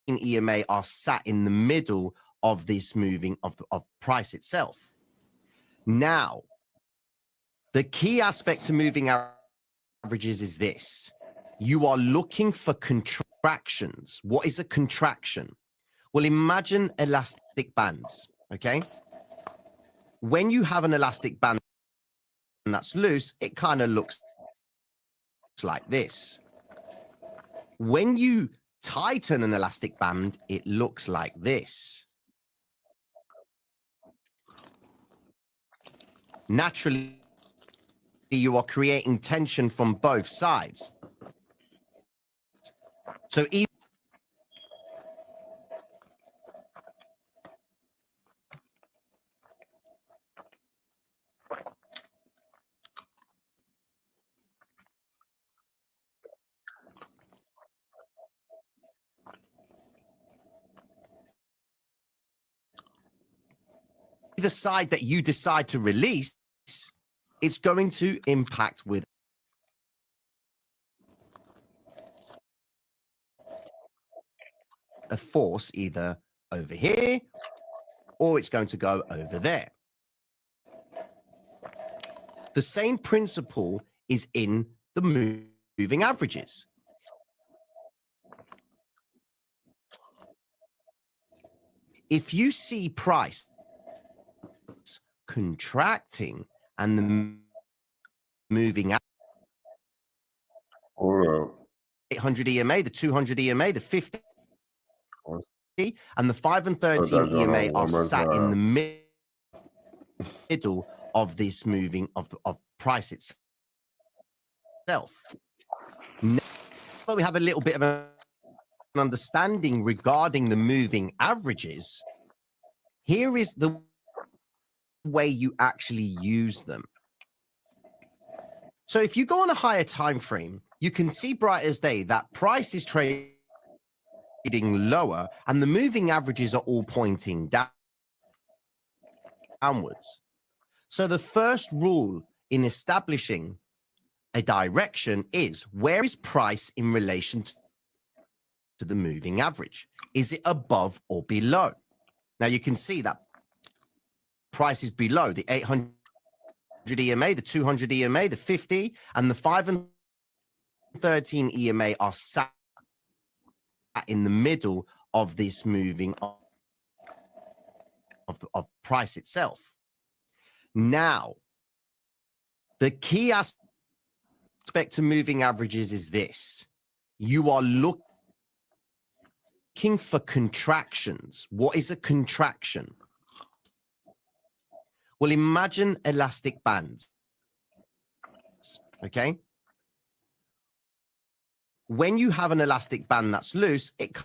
EMA are sat in the middle of this moving of price itself. Now, the key aspect to moving averages is this. You are looking for contractions. What is a contraction? Well, imagine elastic bands, okay? When you have an elastic band that's loose, it kind of looks like this. When you tighten an elastic band, it looks like this. Naturally, you are creating tension from both sides. So either side that you decide to release, it's going to impact with a force either over here or it's going to go over there. The same principle is in the moving averages. If you see price contracting and the moving 800 EMA, the 200 EMA, the 50, and the 5 and 13 EMA are sat in the middle of this moving of price itself. Now that we have a little bit of an understanding regarding the moving averages, here is the way you actually use them. So if you go on a higher time frame, you can see bright as day that price is trading lower and the moving averages are all pointing downwards. So the first rule in establishing a direction is, where is price in relation to the moving average? Is it above or below? Now you can see that price is below the 800 EMA, the 200 EMA, the 50, and the 5 and 13 EMA are sat in the middle of this moving of price itself. Now, the key aspect to moving averages is this. You are looking for contractions. What is a contraction? Well, imagine elastic bands, okay? When you have an elastic band that's loose, it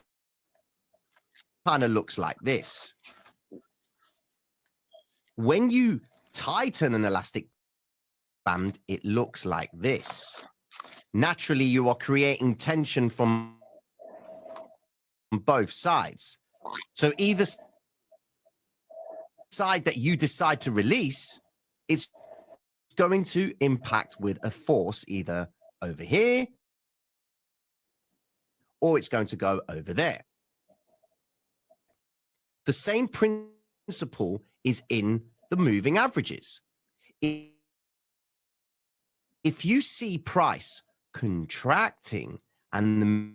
kind of looks like this. When you tighten an elastic band, it looks like this. Naturally, you are creating tension from both sides. So either side that you decide to release, it's going to impact with a force either over here or it's going to go over there. The same principle is in the moving averages. If you see price contracting and the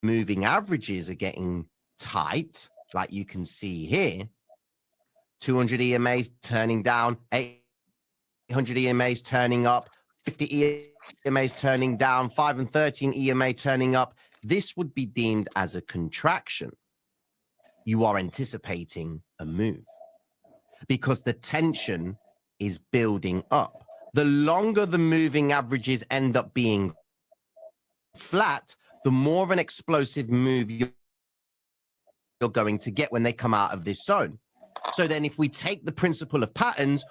moving averages are getting tight, like you can see here, 200 EMAs turning down, 800 EMAs turning up, 50 EMAs turning down, 5 and 13 EMA turning up, this would be deemed as a contraction. You are anticipating a move because the tension is building up. The longer the moving averages end up being flat, the more of an explosive move you're going to get when they come out of this zone. So then if we take the principle of patterns,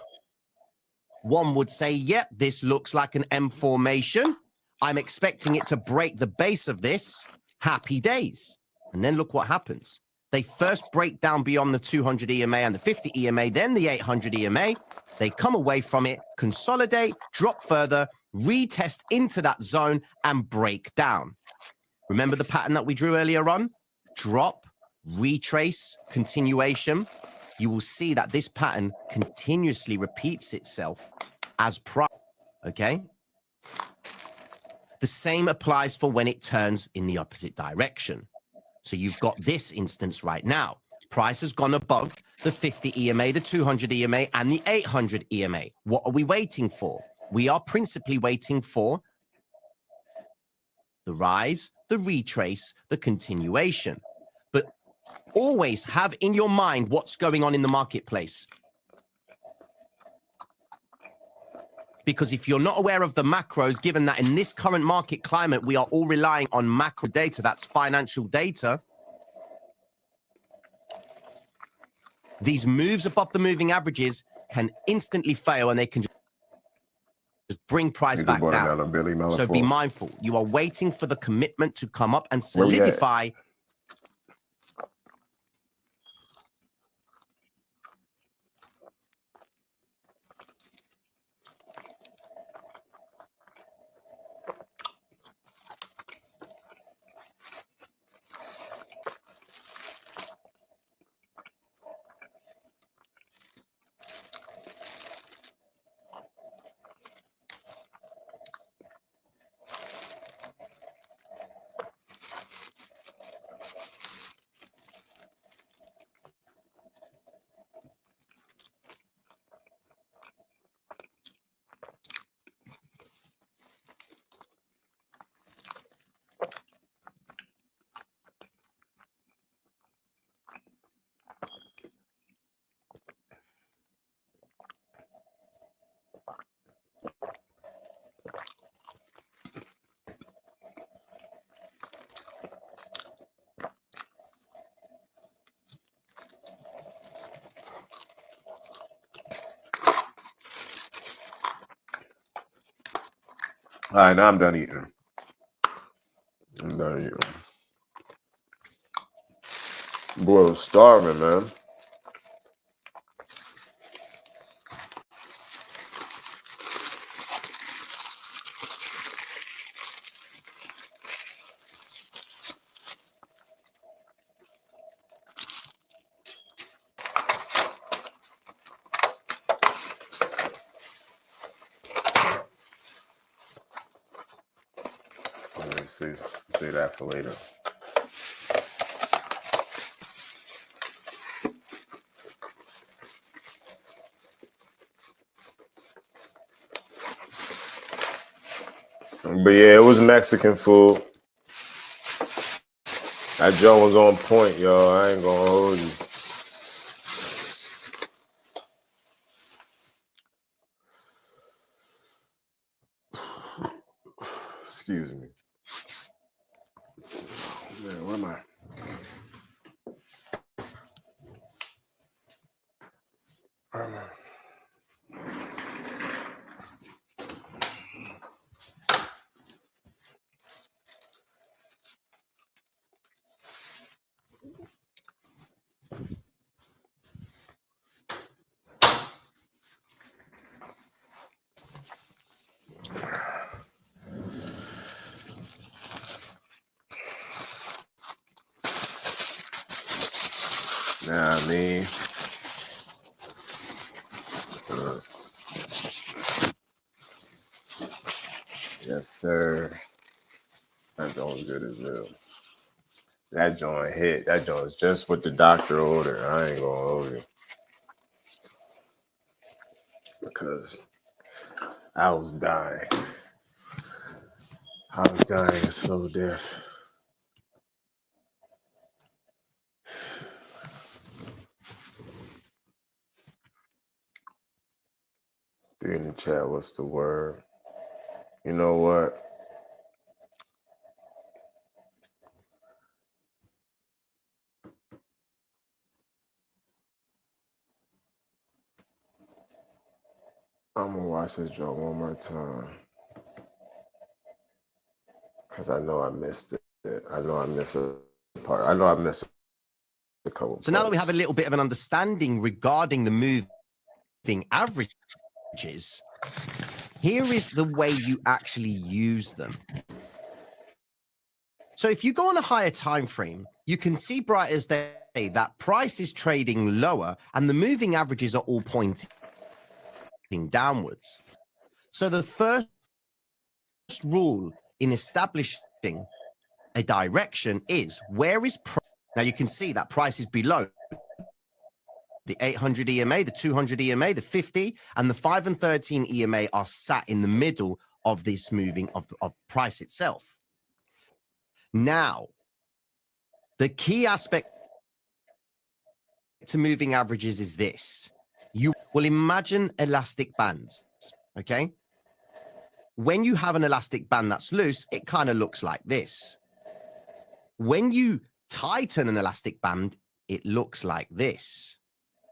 one would say, yep, this looks like an M formation. I'm expecting it to break the base of this. Happy days. And then look what happens. They first break down beyond the 200 EMA and the 50 EMA, then the 800 EMA. They come away from it, consolidate, drop further, retest into that zone, and break down. Remember the pattern that we drew earlier on? Drop, retrace, continuation. You will see that this pattern continuously repeats itself as price, okay? The same applies for when it turns in the opposite direction. So you've got this instance right now. Price has gone above the 50 EMA, the 200 EMA, and the 800 EMA. What are we waiting for? We are principally waiting for the rise, the retrace, the continuation. But always have in your mind what's going on in the marketplace. Because if you're not aware of the macros, given that in this current market climate, we are all relying on macro data, that's financial data, these moves above the moving averages can instantly fail and they can just bring price back down. So be mindful. You are waiting for the commitment to come up and solidify. All right, now I'm done eating. I'm done eating. Boy, I was starving, man. Say that for later. But yeah, it was Mexican food. That joint was on point, y'all. I ain't gonna hold you. Excuse me. Man, where am I? Where am I? Nah, I mean, uh, yes, sir. That joint's good as hell. That joint hit. That joint's just what the doctor ordered. I ain't gonna hold you because I was dying. I was dying a slow death. Three in the chat. What's the word? You know what? I'm gonna watch this joint one more time because I know I missed it. I know I missed a part. I know I missed a couple So now that we have a parts. little bit of an understanding regarding the moving averages, here is the way you actually use them. So if you go on a higher time frame, you can see bright as day that price is trading lower and the moving averages are all pointing downwards. So the first rule in establishing a direction is where is price? Now you can see that price is below the 800 EMA, the 200 EMA, the 50, and the 5 and 13 EMA are sat in the middle of this moving of price itself. Now, the key aspect to moving averages is this. You will imagine elastic bands, okay? When you have an elastic band that's loose, it kind of looks like this. When you tighten an elastic band, it looks like this.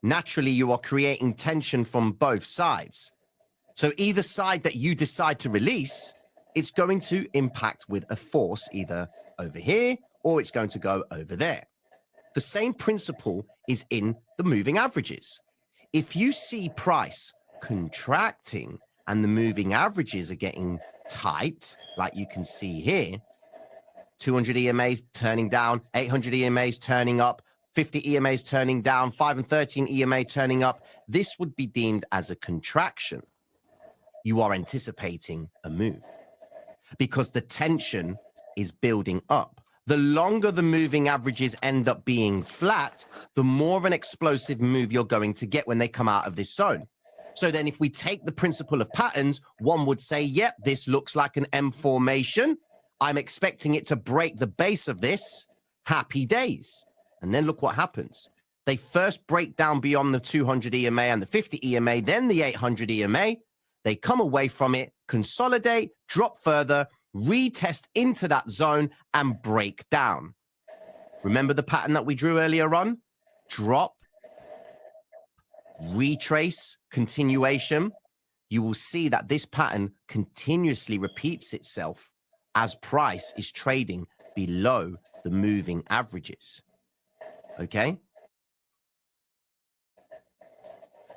Naturally, you are creating tension from both sides. So either side that you decide to release, it's going to impact with a force either over here or it's going to go over there. The same principle is in the moving averages. If you see price contracting and the moving averages are getting tight, like you can see here, 200 EMAs turning down, 800 EMAs turning up, 50 EMAs turning down, 5 and 13 EMA turning up, this would be deemed as a contraction. You are anticipating a move because the tension is building up. The longer the moving averages end up being flat, the more of an explosive move you're going to get when they come out of this zone. So then if we take the principle of patterns, one would say, yep, this looks like an M formation. I'm expecting it to break the base of this. Happy days. And then look what happens. They first break down beyond the 200 EMA and the 50 EMA, then the 800 EMA. They come away from it, consolidate, drop further, retest into that zone, and break down. Remember the pattern that we drew earlier on? Drop, retrace, continuation. You will see that this pattern continuously repeats itself as price is trading below the moving averages. Okay?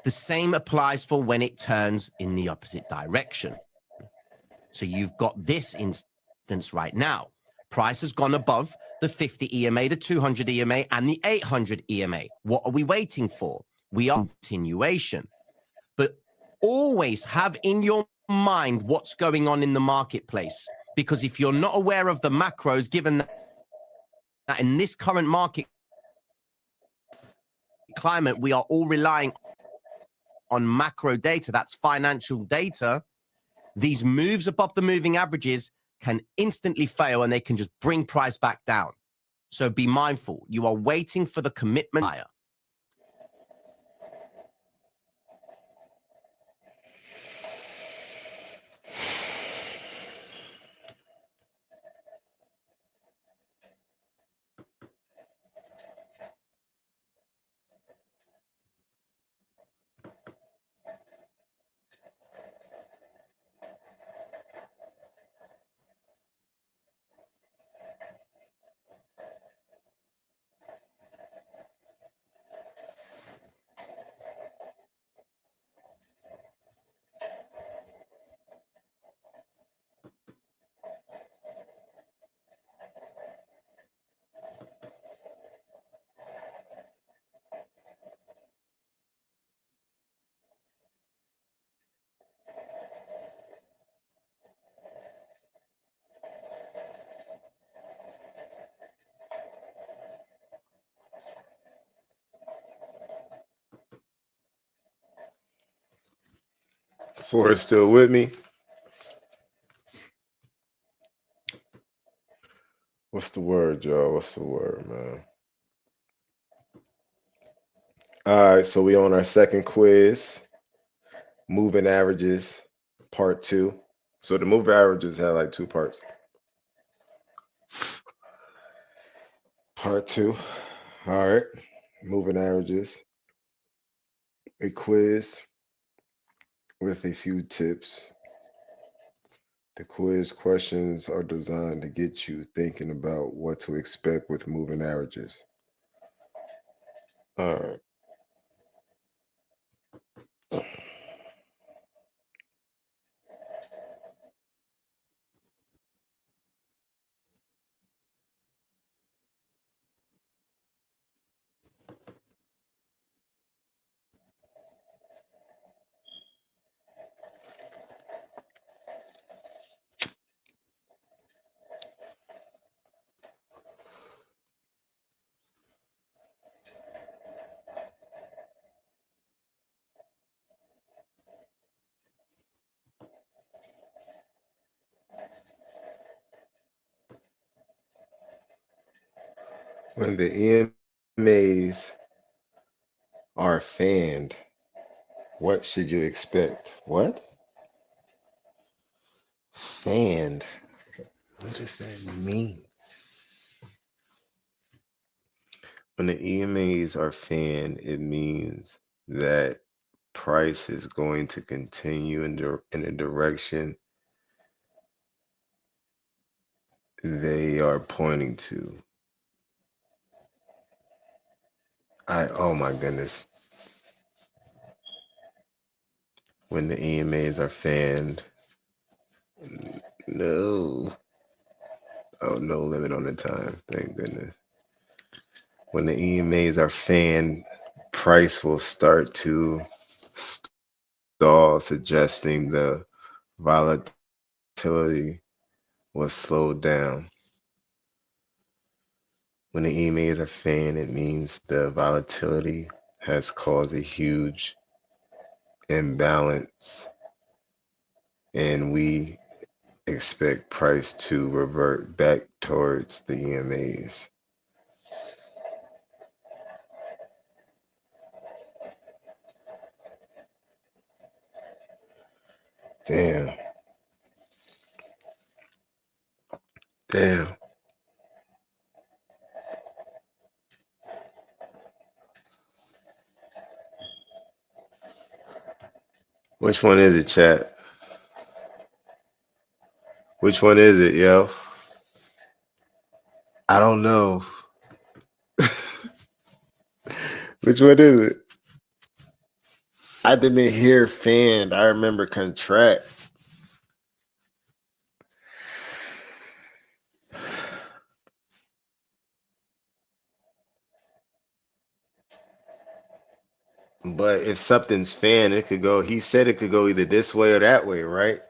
The same applies for when it turns in the opposite direction. So you've got this instance right now. Price has gone above the 50 EMA, the 200 EMA, and the 800 EMA. What are we waiting for? We are continuation. But always have in your mind what's going on in the marketplace. Because if you're not aware of the macros, given that in this current market climate, we are all relying on macro data, that's financial data, these moves above the moving averages can instantly fail and they can just bring price back down. So be mindful. You are waiting for the commitment higher. Forrest still with me? What's the word, y'all? What's the word, man? All right, so we on our second quiz, moving averages, part two. So the moving averages had like two parts. Part two. All right, moving averages, a quiz with a few tips. The quiz questions are designed to get you thinking about what to expect with moving averages. All right. When the EMAs are fanned, what should you expect? What? Fanned. What does that mean? When the EMAs are fanned, it means that price is going to continue in the direction they are pointing to. Oh my goodness. When the EMAs are fanned, no. Oh, no limit on the time. Thank goodness. When the EMAs are fanned, price will start to stall, suggesting the volatility will slow down. When the EMAs are fanned, it means the volatility has caused a huge imbalance, and we expect price to revert back towards the EMAs. Damn. Damn. Which one is it, chat? Which one is it, yo? I don't know. Which one is it? I didn't hear fanned. I remember contract. But if something's fanned, it could go. He said it could go either this way or that way, right?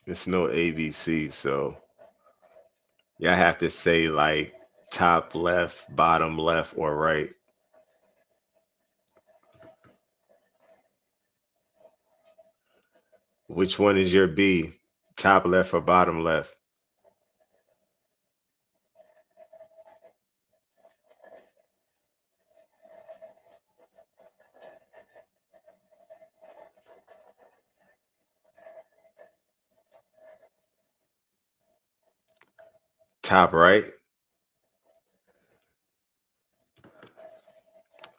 It's no ABC, so y'all have to say like top left, bottom left, or right. Which one is your B? Top left or bottom left? Top right?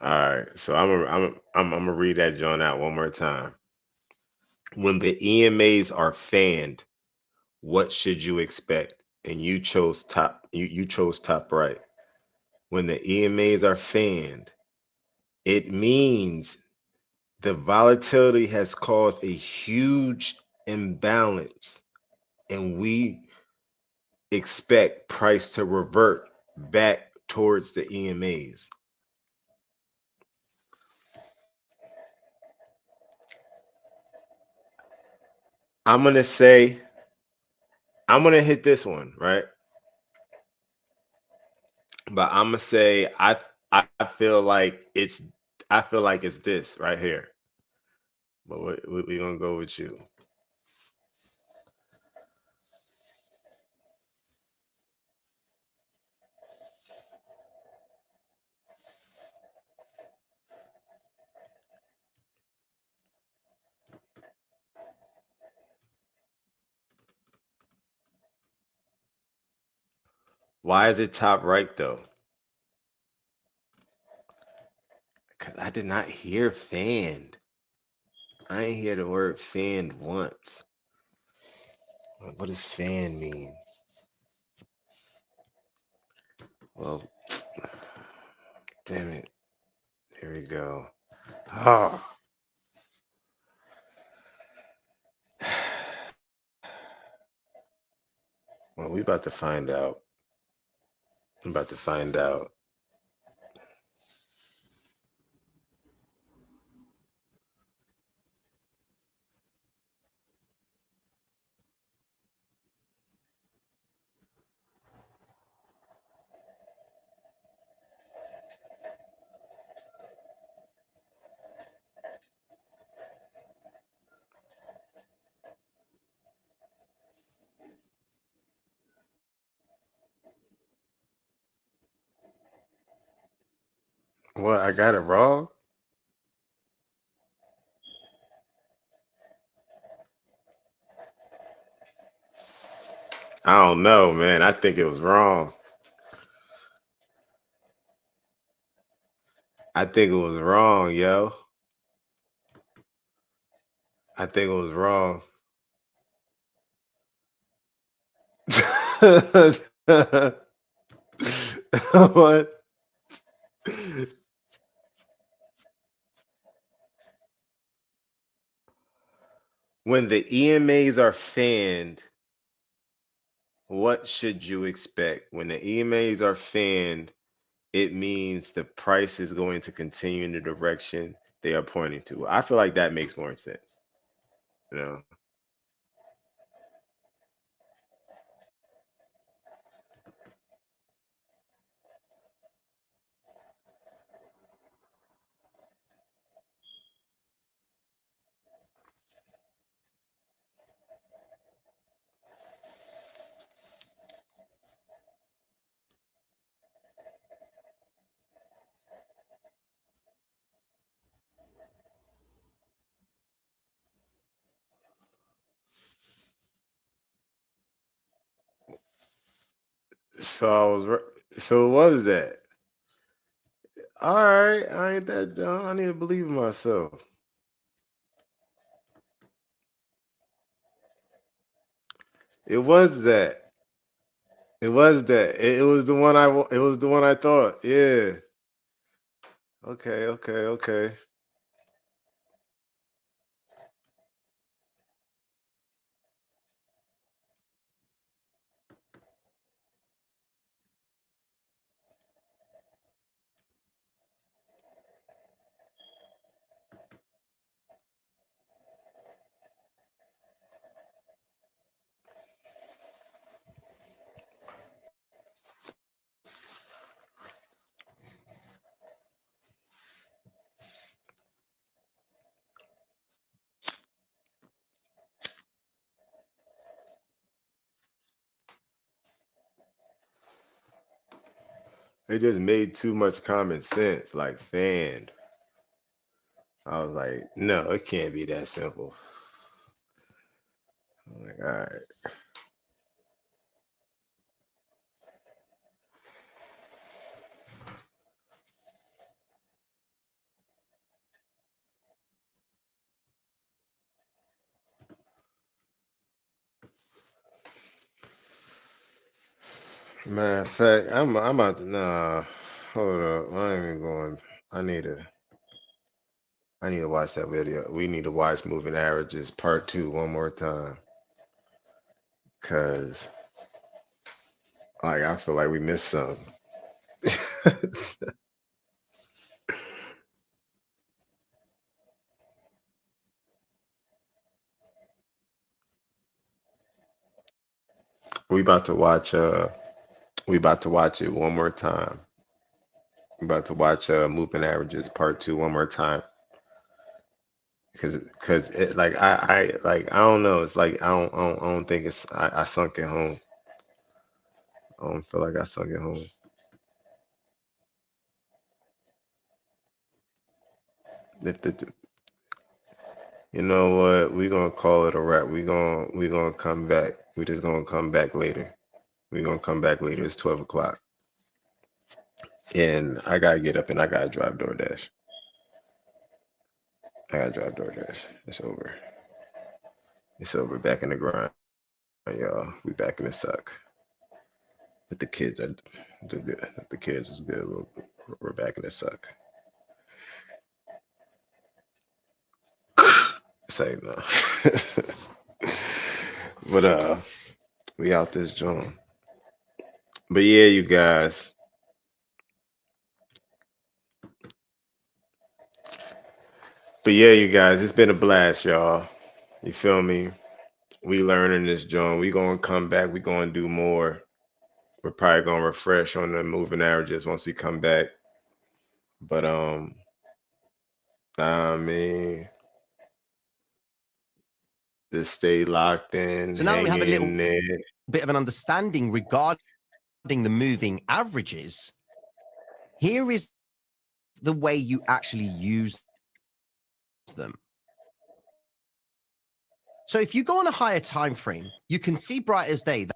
All right. So I'm gonna read that joint out one more time. When the EMAs are fanned, what should you expect? And you chose top. You chose top right. When the EMAs are fanned, it means the volatility has caused a huge imbalance, and we expect price to revert back towards the EMAs? I'm gonna say I'm gonna hit this one, right? But I'm gonna say I feel like it's this right here. But we gonna go with you. Why is it top right though? Because I did not hear fanned. I ain't hear the word fanned once. What does fan mean? Well, damn it. Here we go. Oh. Well, we about to find out. I'm about to find out. What? I got it wrong? I don't know, man. I think it was wrong. I think it was wrong, yo. I think it was wrong. What? When the EMAs are fanned, what should you expect? When the EMAs are fanned, it means the price is going to continue in the direction they are pointing to. I feel like that makes more sense. You know? So I was so what was that? All right, I ain't that dumb. I need to believe in myself. It was that. It was that. It was the one it was the one I thought. Yeah. Okay, okay, okay. It just made too much common sense, like fanned. I was like, no, it can't be that simple. I'm like, all right. Matter of fact, I'm about to nah. Hold up, I ain't even going. I need to I need to watch that video. We need to watch Moving Averages Part 2 one more time, cause Like I feel like we missed something. we about to watch we about to watch it one more time. We about to watch moving averages part two one more time. Cause it like I don't know. It's like I don't think it's I sunk it home. I don't feel like I sunk it home. If the You know what? We gonna call it a wrap. We gonna come back. We just gonna come back later. We gonna come back later. It's 12 o'clock, and I gotta get up and I gotta drive DoorDash. I gotta drive DoorDash. It's over. It's over. Back in the grind, y'all. We back in the suck. But the kids are the good. The kids is good. We're back in the suck. Say no. but we out this joint. But yeah, you guys. But yeah, you guys. It's been a blast, y'all. You feel me? We learning this joint. We gonna come back. We gonna do more. We're probably gonna refresh on the moving averages once we come back. But I mean, just stay locked in, So now that we hang have a little in there. bit of an understanding regarding the moving averages, here is the way you actually use them. So if you go on a higher time frame, you can see bright as day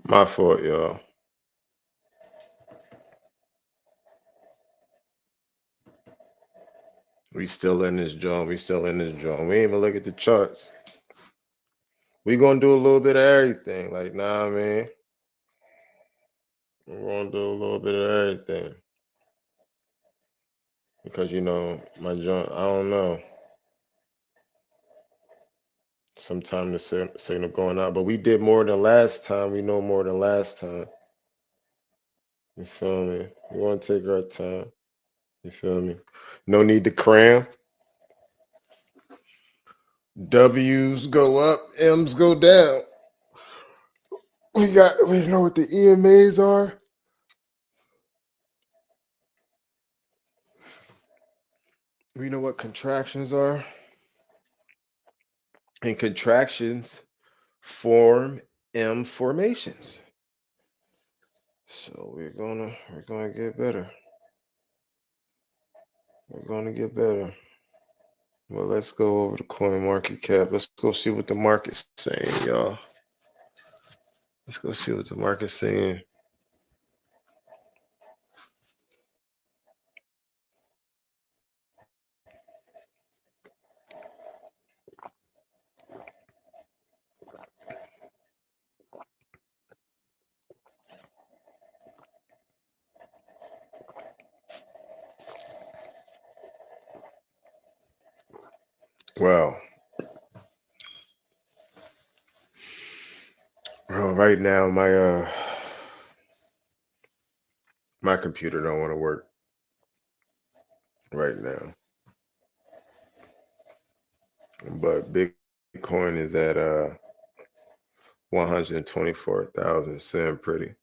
My fault, y'all. We still in this joint. We still in this joint. We ain't even look at the charts. We gonna do a little bit of everything. Like, nah, man. We're gonna do a little bit of everything. Because my joint, I don't know. Sometimes the signal going out. But we did more than last time. We know more than last time. You feel me? We wanna take our time. You feel me? No need to cram. W's go up, M's go down. We know what the EMAs are. We know what contractions are. and contractions form M formations. So we're gonna get better. We're gonna get better. Well, let's go over the coin market cap. Let's go see what the market's saying, y'all. Let's go see what the market's saying. Well, bro, right now my computer don't want to work right now. But Bitcoin is at 124,000. Sound pretty.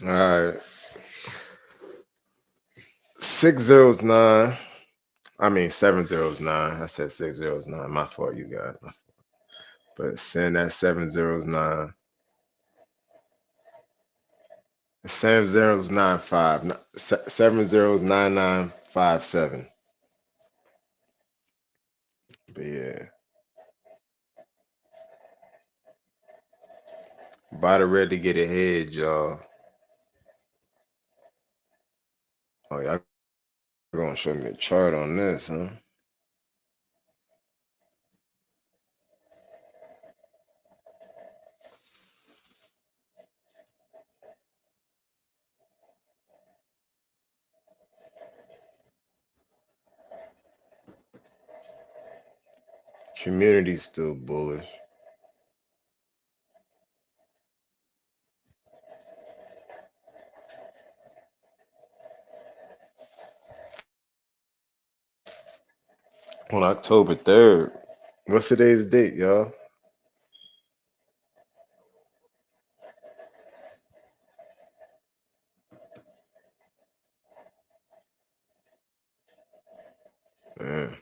All right. 609. I mean 709. I said 609. My fault, you guys. My fault. But send that 709. 7095. 709957. But yeah. Buy the red to get ahead, y'all. Oh, y'all gonna show me a chart on this, huh? Community's still bullish. On October 3rd. What's today's date, y'all? Man.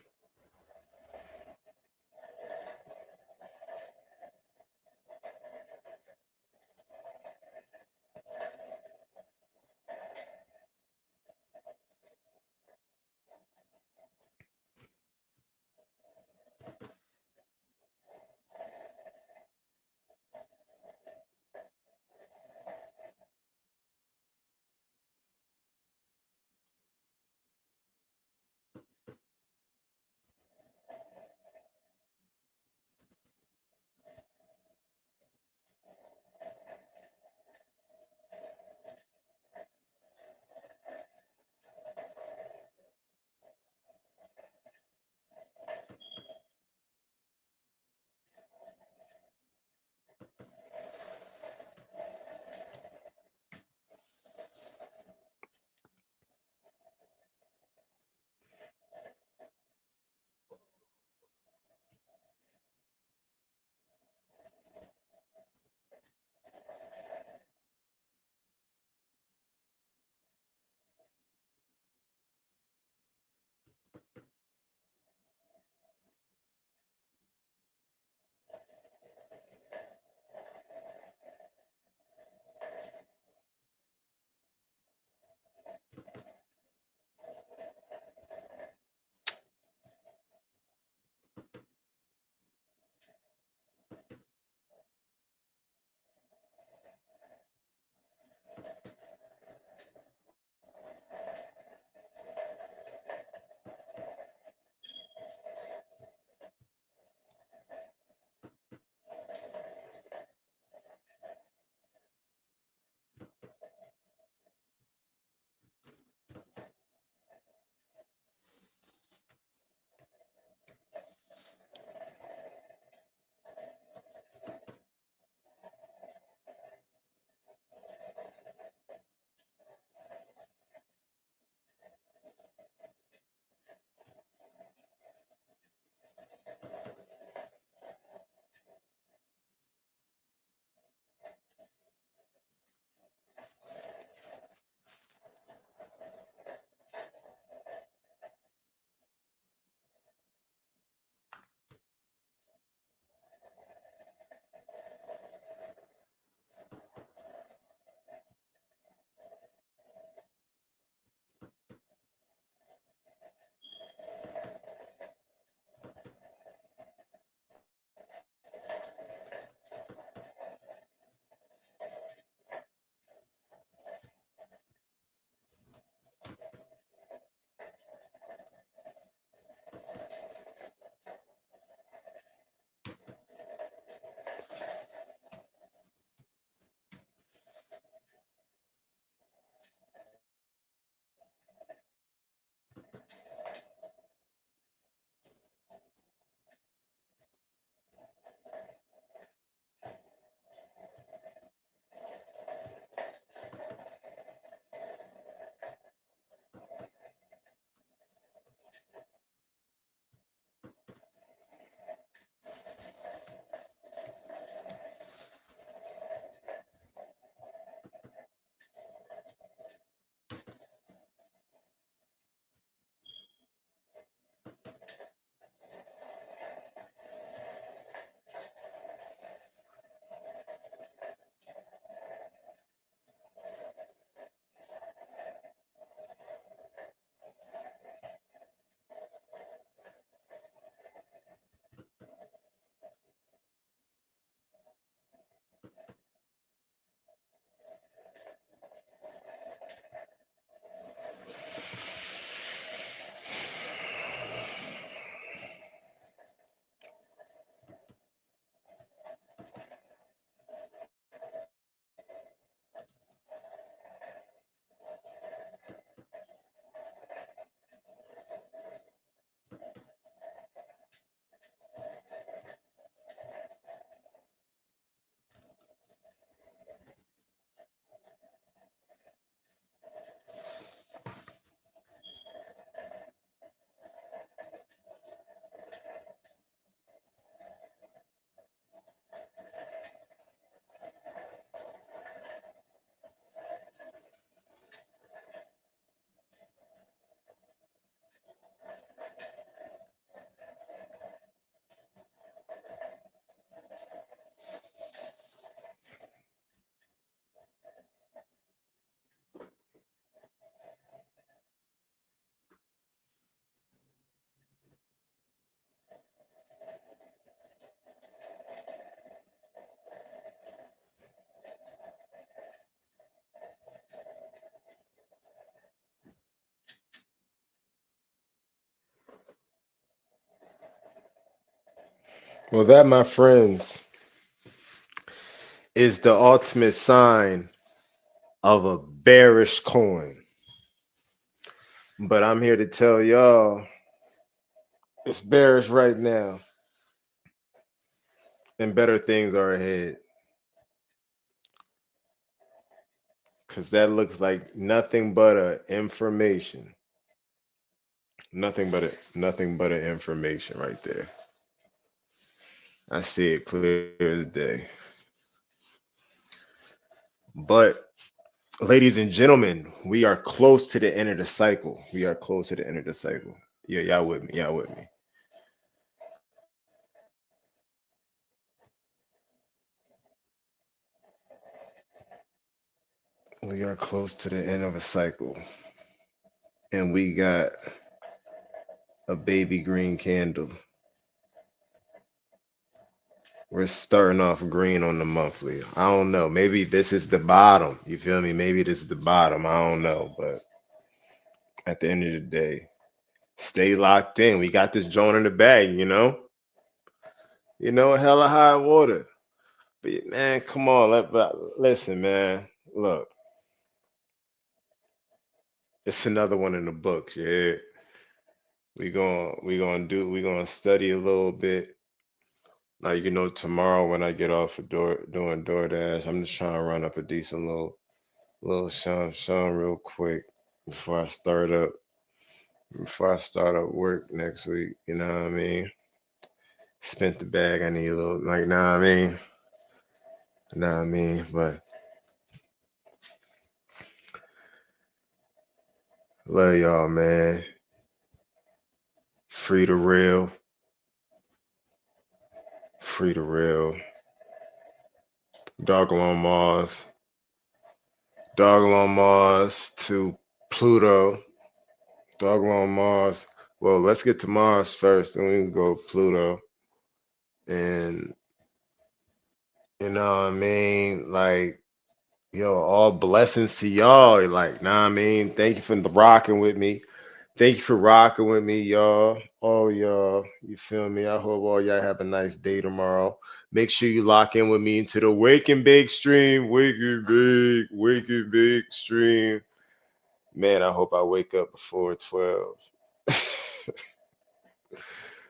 Well, that, my friends, is the ultimate sign of a bearish coin. But I'm here to tell y'all it's bearish right now, and better things are ahead. Cause that looks like nothing but a information. Nothing but a information right there. I see it clear as day. But ladies and gentlemen, we are close to the end of the cycle. We are close to the end of the cycle. Yeah, y'all with me. Y'all with me. We are close to the end of a cycle. And we got a baby green candle. We're starting off green on the monthly. I don't know. Maybe this is the bottom. You feel me? Maybe this is the bottom. I don't know. But at the end of the day, stay locked in. We got this joint in the bag, you know? You know, hella high water. But man, come on. Listen, man. Look, it's another one in the books, yeah. We gonna study a little bit. Like, you know, tomorrow when I get off of doing DoorDash, I'm just trying to run up a decent little Sean real quick before I start up work next week. You know what I mean? Spent the bag. I need a little, like, know what I mean? Know what I mean? But love y'all, man. Free to real, free to real. Dogelon Mars, Dogelon Mars to Pluto. Dogelon Mars. Well, let's get to Mars first, then we can go Pluto. And you know what I mean? Like, yo, all blessings to y'all. Like, nah, I mean, thank you for rocking with me. Thank you for rocking with me, y'all. All y'all, you feel me? I hope all y'all have a nice day tomorrow. Make sure you lock in with me into the Wake and Bake stream. Wake and Bake stream. Man, I hope I wake up before 12.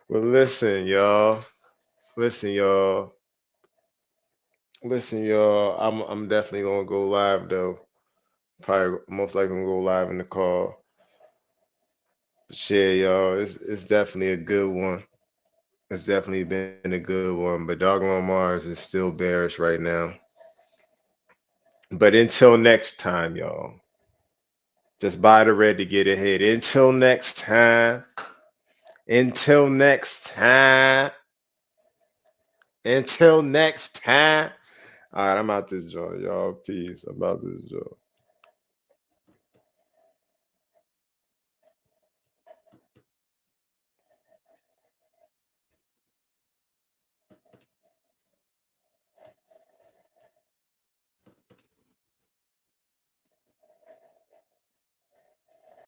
Well, listen, y'all. Listen, y'all. Listen, y'all. I'm definitely gonna go live though. Probably most likely gonna go live in the call. But yeah, y'all, it's definitely a good one. It's definitely been a good one. But Doggone Mars is still bearish right now. But until next time, y'all. Just buy the red to get ahead. Until next time. Until next time. Until next time. All right, I'm out this joint, y'all. Peace. I'm out this joint.